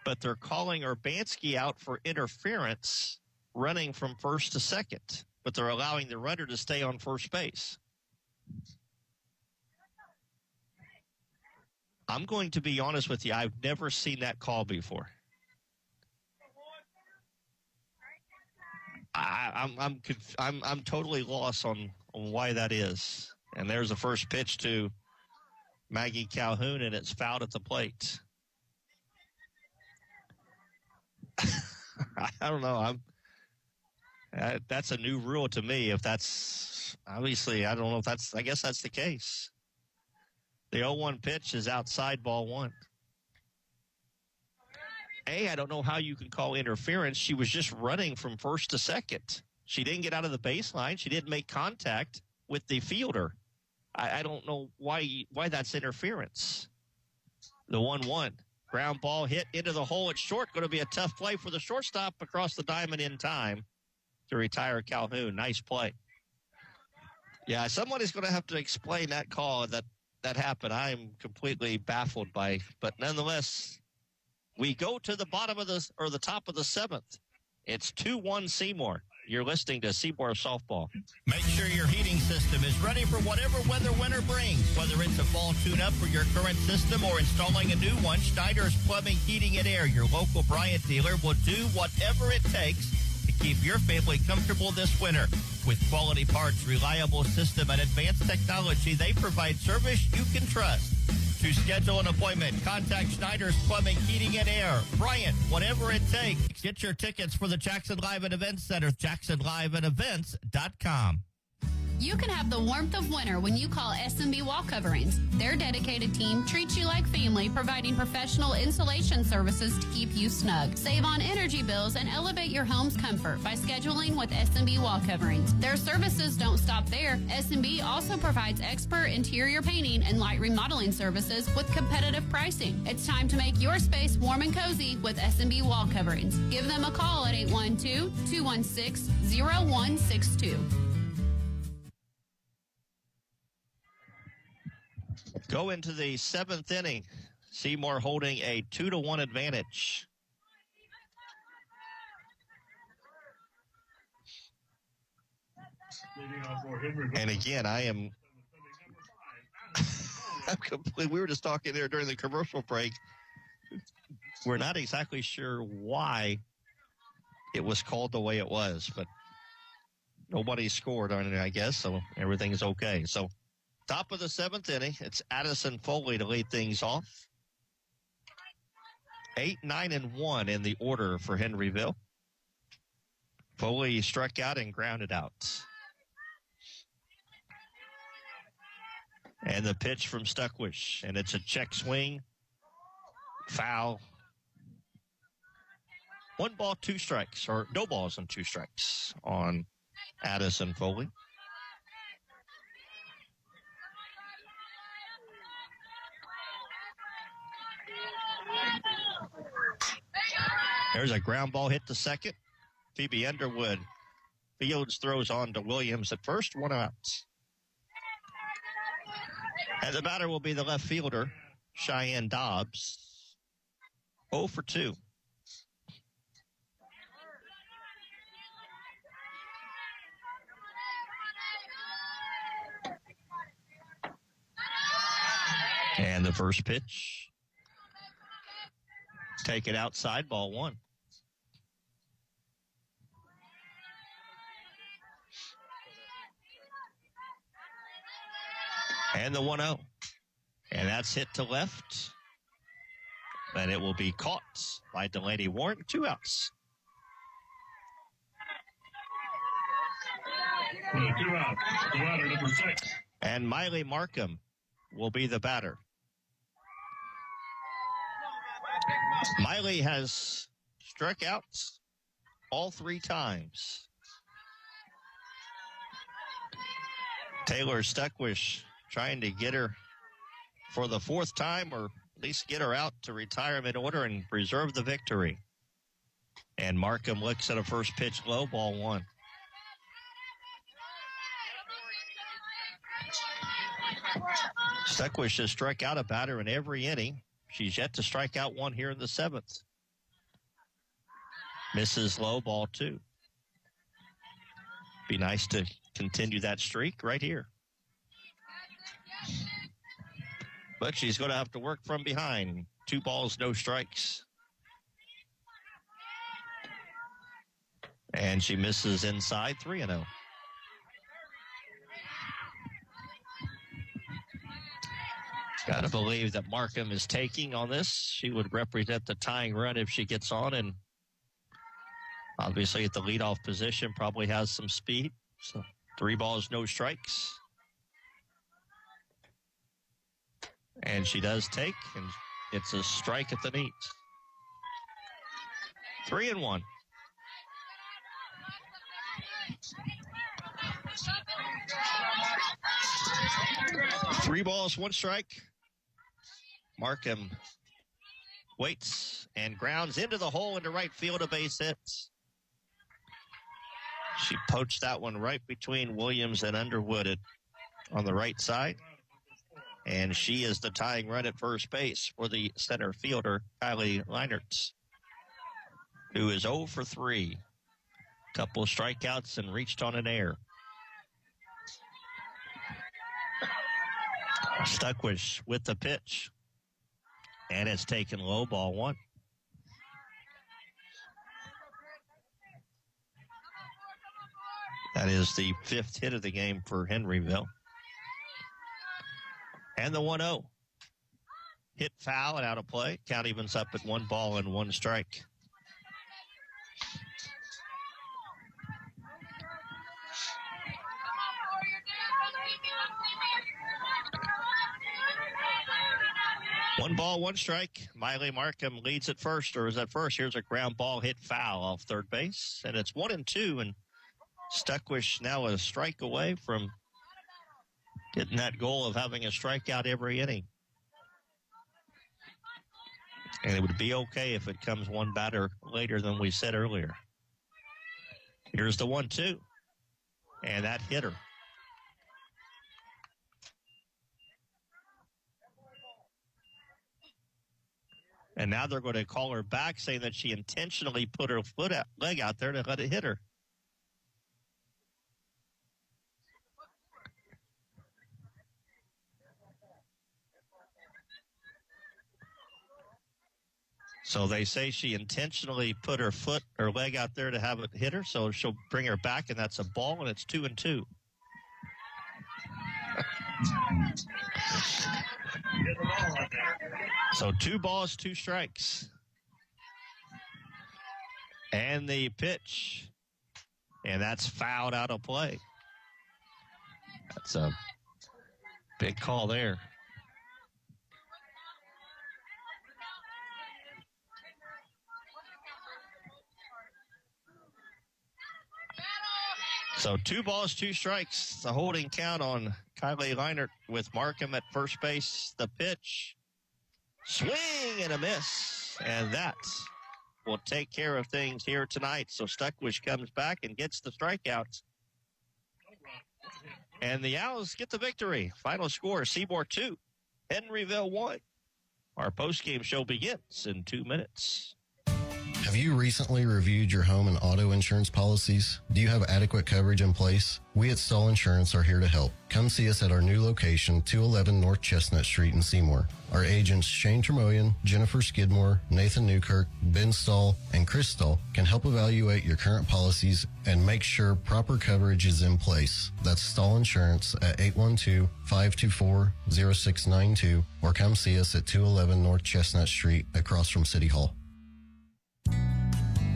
but they're calling Urbanski out for interference running from first to second, but they're allowing the runner to stay on first base. I'm going to be honest with you. I've never seen that call before. I'm totally lost on why that is. And there's the first pitch to Maggie Calhoun, and it's fouled at the plate. I don't know. That's a new rule to me. If that's obviously, I don't know if that's. I guess that's the case. The 0-1 pitch is outside ball one. I don't know how you can call interference. She was just running from first to second. She didn't get out of the baseline. She didn't make contact with the fielder. I don't know why that's interference. The 1-1. Ground ball hit into the hole at short. Going to be a tough play for the shortstop across the diamond in time to retire Calhoun. Nice play. Yeah, somebody's going to have to explain that call that happened. I'm completely baffled by, but nonetheless, we go to the the top of the 7th. It's 2-1 Seymour. You're listening to Seymour Softball. Make sure your heating system is ready for whatever weather winter brings. Whether it's a fall tune-up for your current system or installing a new one, Schneider's Plumbing, Heating, and Air, your local Bryant dealer, will do whatever it takes to keep your family comfortable this winter. With quality parts, reliable system, and advanced technology, they provide service you can trust. To schedule an appointment, contact Schneider's Plumbing, Heating, and Air. Bryant, whatever it takes. Get your tickets for the Jackson Live and Events Center, jacksonliveandevents.com. You can have the warmth of winter when you call S&B Wall Coverings. Their dedicated team treats you like family, providing professional insulation services to keep you snug. Save on energy bills and elevate your home's comfort by scheduling with S&B Wall Coverings. Their services don't stop there. S&B also provides expert interior painting and light remodeling services with competitive pricing. It's time to make your space warm and cozy with S&B Wall Coverings. Give them a call at 812-216-0162. Go into the 7th inning. Seymour holding a 2-1 advantage. And again, I'm completely, we were just talking there during the commercial break. We're not exactly sure why it was called the way it was, but nobody scored on it, I guess, so everything is okay. So Top of the 7th inning. It's Addison Foley to lead things off. 8, 9, and 1 in the order for Henryville. Foley struck out and grounded out. And the pitch from Stuckwish, and it's a check swing. Foul. 1 ball, 2 strikes, or no balls and 2 strikes on Addison Foley. There's a ground ball hit to second. Phoebe Underwood fields, throws on to Williams at first, 1 out. And the batter will be the left fielder, Cheyenne Dobbs. 0 for 2. And the first pitch. Taken outside, ball 1. And the 1-0. And that's hit to left. And it will be caught by Delaney Warren. 2 outs. 2 outs. The batter, number 6. And Miley Markham will be the batter. Miley has struck out all 3 times. Taylor Stuckwish trying to get her for the 4th time, or at least get her out to retirement order and preserve the victory. And Markham looks at a first pitch low, ball 1. Stuckwish has struck out a batter in every inning. She's yet to strike out 1 here in the 7th. Misses low, ball 2. Be nice to continue that streak right here. But she's going to have to work from behind. 2 balls, no strikes. And she misses inside, 3-0. Got to believe that Markham is taking on this. She would represent the tying run if she gets on, and obviously at the leadoff position probably has some speed. So 3 balls, no strikes. And she does take, and it's a strike at the knees. 3-1. Three balls, 1 strike. Markham waits and grounds into the hole into right field, a base hit. She poached that one right between Williams and Underwood on the right side. And she is the tying run at first base for the center fielder, Kylie Leinertz, who is 0 for 3. Couple of strikeouts and reached on an error. Stuckwish with the pitch. And it's taken low, ball 1. That is the 5th hit of the game for Henryville. And the 1-0. Hit foul and out of play. Count evens up at 1 ball and 1 strike. One ball, 1 strike. Miley Markham leads at first, or is at first. Here's a ground ball hit foul off third base. And it's 1-2, and Stuckwish now a strike away from getting that goal of having a strikeout every inning. And it would be okay if it comes 1 batter later than we said earlier. Here's the 1-2. And that hit her. And now they're going to call her back, saying that she intentionally put her leg out there to let it hit her. So they say she intentionally put her leg out there to have it hit her, so she'll bring her back, and that's a ball, and it's 2-2. So 2 balls, 2 strikes. And the pitch. And that's fouled out of play. That's a big call there. So 2 balls, 2 strikes. The holding count on Kylie Leinert with Markham at first base. The pitch. Swing and a miss. And that will take care of things here tonight. So Stuckwish comes back and gets the strikeouts. And the Owls get the victory. Final score, Seymour 2, Henryville 1. Our postgame show begins in 2 minutes. Have you recently reviewed your home and auto insurance policies? Do you have adequate coverage in place? We at Stahl Insurance are here to help. Come see us at our new location, 211 North Chestnut Street in Seymour. Our agents Shane Tremoyan, Jennifer Skidmore, Nathan Newkirk, Ben Stahl, and Chris Stahl can help evaluate your current policies and make sure proper coverage is in place. That's Stahl Insurance at 812-524-0692 or come see us at 211 North Chestnut Street across from City Hall.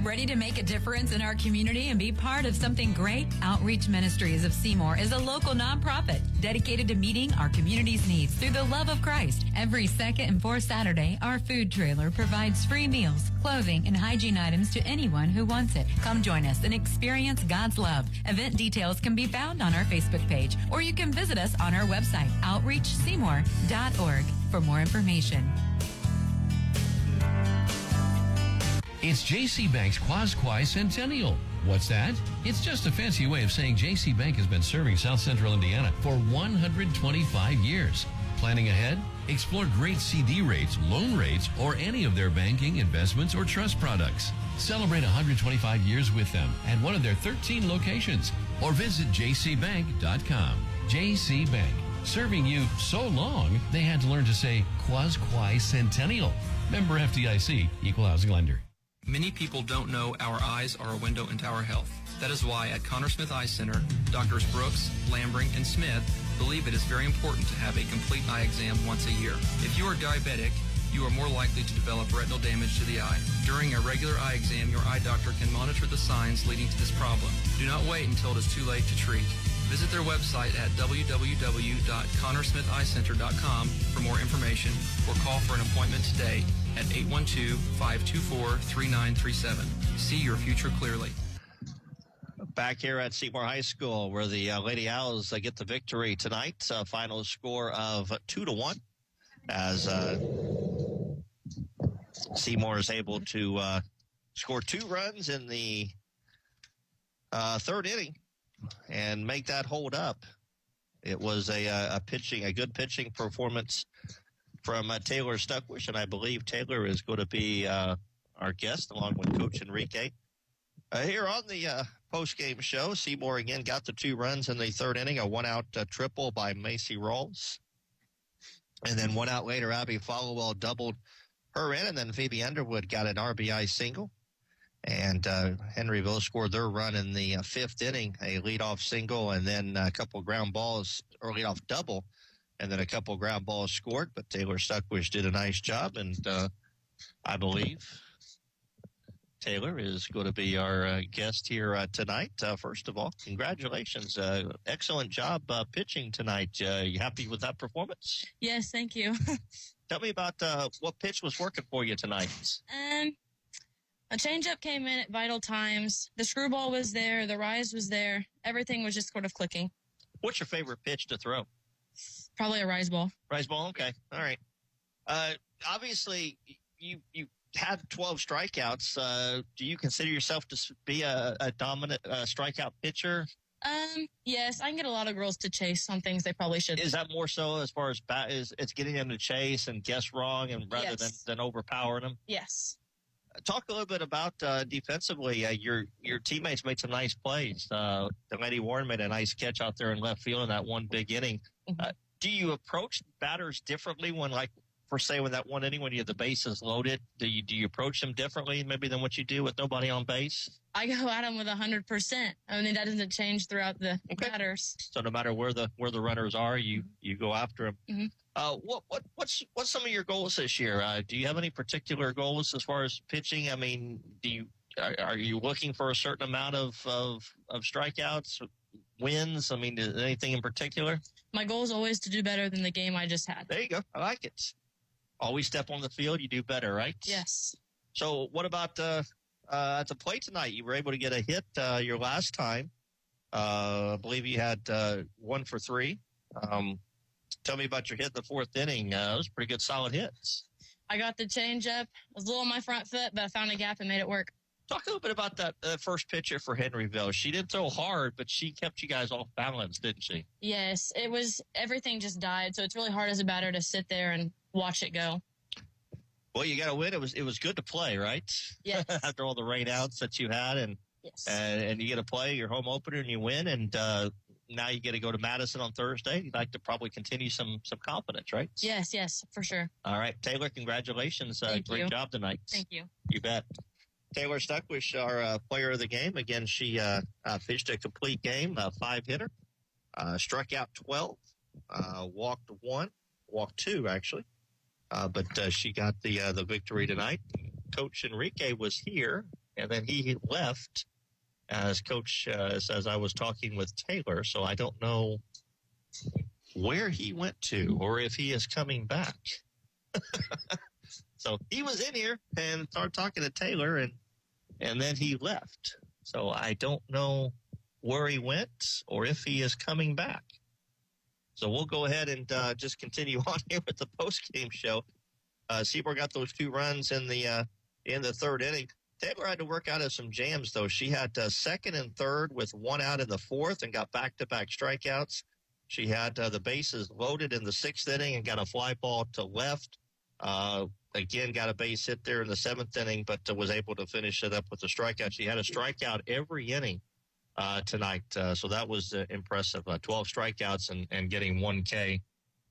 Ready to make a difference in our community and be part of something great? Outreach Ministries of Seymour is a local nonprofit dedicated to meeting our community's needs through the love of Christ. Every second and fourth Saturday, our food trailer provides free meals, clothing, and hygiene items to anyone who wants it. Come join us and experience God's love. Event details can be found on our Facebook page, or you can visit us on our website, outreachseymour.org, for more information. It's J.C. Bank's Quasquai Centennial. What's that? It's just a fancy way of saying J.C. Bank has been serving South Central Indiana for 125 years. Planning ahead? Explore great CD rates, loan rates, or any of their banking, investments, or trust products. Celebrate 125 years with them at one of their 13 locations or visit jcbank.com. J.C. Bank, serving you so long they had to learn to say Quasquai Centennial. Member FDIC, Equal Housing Lender. Many people don't know our eyes are a window into our health. That is why at Connor Smith Eye Center, Doctors Brooks, Lambring, and Smith believe it is very important to have a complete eye exam once a year. If you are diabetic, you are more likely to develop retinal damage to the eye. During a regular eye exam, your eye doctor can monitor the signs leading to this problem. Do not wait until it is too late to treat. Visit their website at www.connorsmitheyecenter.com for more information or call for an appointment today at 812-524-3937. See your future clearly. Back here at Seymour High School where the Lady Owls get the victory tonight. Final score of 2-1 as Seymour is able to score 2 runs in the third inning and make that hold up. It was a good pitching performance from Taylor Stuckwish, and I believe Taylor is going to be our guest along with Coach Enrique. Here on the post-game show, Seymour again got the 2 runs in the third inning, a 1-out triple by Macy Rawls. And then 1 out later, Abby Followell doubled her in, and then Phoebe Underwood got an RBI single. And Henryville scored their run in the 5th inning, a leadoff single, and then a couple ground balls, or leadoff double, and then a couple ground balls scored. But Taylor Stuckwish did a nice job, and I believe Taylor is going to be our guest here tonight. First of all, congratulations. Excellent job pitching tonight. You happy with that performance? Yes, thank you. Tell me about what pitch was working for you tonight. A changeup came in at vital times. The screwball was there. The rise was there. Everything was just sort of clicking. What's your favorite pitch to throw? Probably a rise ball. Rise ball? Okay. All right. Obviously, you had 12 strikeouts. Do you consider yourself to be a dominant strikeout pitcher? Yes, I can get a lot of girls to chase on things they probably shouldn't. Is that more so as far as it's getting them to chase and guess wrong and rather than overpowering them? Yes. Talk a little bit about defensively. Your teammates made some nice plays. The Lady Warren made a nice catch out there in left field in that one big inning. Do you approach batters differently when, like, per se with that one inning when you have the bases loaded? Do you approach them differently maybe than what you do with nobody on base? I go at them with 100%. I mean, that doesn't change throughout the batters. So no matter where the runners are, you go after them. Mm-hmm. What's some of your goals this year? Do you have any particular goals as far as pitching? I mean, are you looking for a certain amount of strikeouts, wins? I mean, anything in particular? My goal is always to do better than the game I just had. There you go. I like it. Always step on the field, you do better, right? Yes. So what about at the plate tonight? You were able to get a hit your last time. I believe you had 1 for 3. Tell me about your hit in the 4th inning. It was pretty good, solid hits. I got the changeup. I was a little on my front foot, but I found a gap and made it work. Talk a little bit about that first pitcher for Henryville. She didn't throw hard, but she kept you guys off balance, didn't she? Yes, it was. Everything just died, so it's really hard as a batter to sit there and watch it go. Well, you got to win. It was good to play, right? Yes. After all the rain outs that you had, and you get to play your home opener and you win, and now you get to go to Madison on Thursday. You'd like to probably continue some confidence, right? Yes, for sure. All right, Taylor, congratulations. Great job tonight. Thank you. You bet. Taylor Stuckwish, our player of the game. Again, she pitched a complete game, 5-hitter, struck out 12, walked 2 actually, but she got the victory tonight. Coach Enrique was here, and then he left. As Coach says, I was talking with Taylor, so I don't know where he went to or if he is coming back. So he was in here and started talking to Taylor, and then he left. So I don't know where he went or if he is coming back. So we'll go ahead and just continue on here with the post-game show. Seymour got those 2 runs in the 3rd inning. Taylor had to work out of some jams, though. She had 2nd and 3rd with 1 out in the 4th and got back-to-back strikeouts. She had the bases loaded in the 6th inning and got a fly ball to left. Again, got a base hit there in the 7th inning, but was able to finish it up with a strikeout. She had a strikeout every inning tonight, so that was impressive. 12 strikeouts and getting 1 K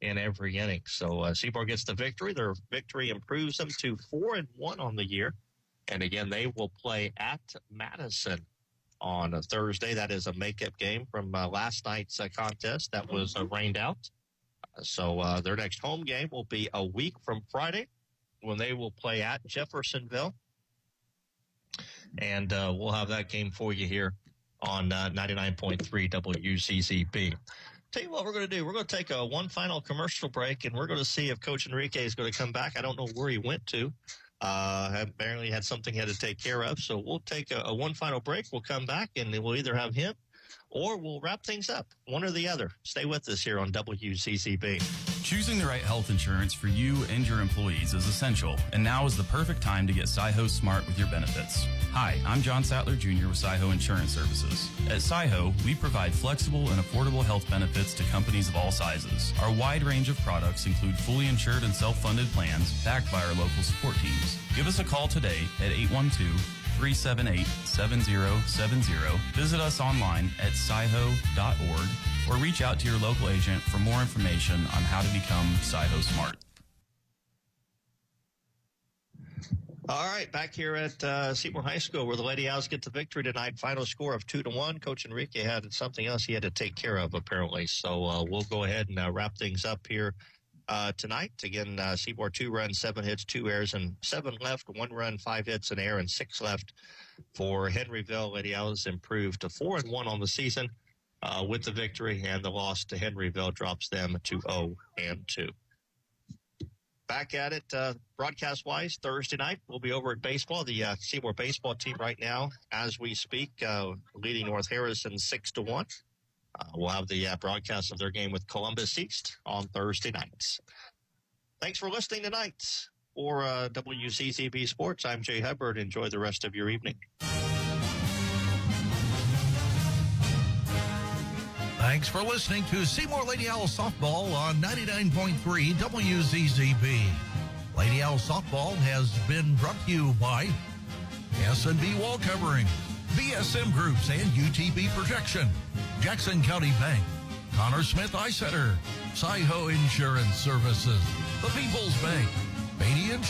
in every inning. So Seymour gets the victory. Their victory improves them to 4-1 on the year. And again, they will play at Madison on a Thursday. That is a makeup game from last night's contest that was rained out. So their next home game will be a week from Friday when they will play at Jeffersonville. And we'll have that game for you here on 99.3 WZZB. Tell you what we're going to do. We're going to take one final commercial break, and we're going to see if Coach Enrique is going to come back. I don't know where he went to. Apparently had something he had to take care of. So we'll take a one final break. We'll come back, and we'll either have him or we'll wrap things up, one or the other. Stay with us here on WZZB. Choosing the right health insurance for you and your employees is essential, and now is the perfect time to get Seyho Smart with your benefits. Hi, I'm John Sattler Jr. with Seyho Insurance Services. At Seyho, we provide flexible and affordable health benefits to companies of all sizes. Our wide range of products include fully insured and self-funded plans backed by our local support teams. Give us a call today at 812-378-7070. Visit us online at seyho.org or reach out to your local agent for more information on how to become Seyho Smart. All right, back here at Seymour High School where the Lady Owls get the victory tonight. Final score of 2-1. Coach Enrique had something else he had to take care of, apparently. So we'll go ahead and wrap things up here tonight. Again, Seymour 2 runs, 7 hits, 2 errors, and 7 left. 1 run, 5 hits, an error, and 6 left for Henryville. Lady Owls improved to 4-1 on the season with the victory, and the loss to Henryville drops them to 0-2. Back at it, broadcast-wise, Thursday night, we'll be over at baseball. The Seymour baseball team right now, as we speak, leading North Harrison 6-1. We'll have the broadcast of their game with Columbus East on Thursday nights. Thanks for listening tonight. For WZZB Sports, I'm Jay Hubbard. Enjoy the rest of your evening. Thanks for listening to Seymour Lady Owl Softball on 99.3 WZZB. Lady Owl Softball has been brought to you by S&B Wall Covering, BSM Groups and UTB Protection, Jackson County Bank, Connor Smith Eye Center, Saiho Insurance Services, the People's Bank, Beatty Insurance.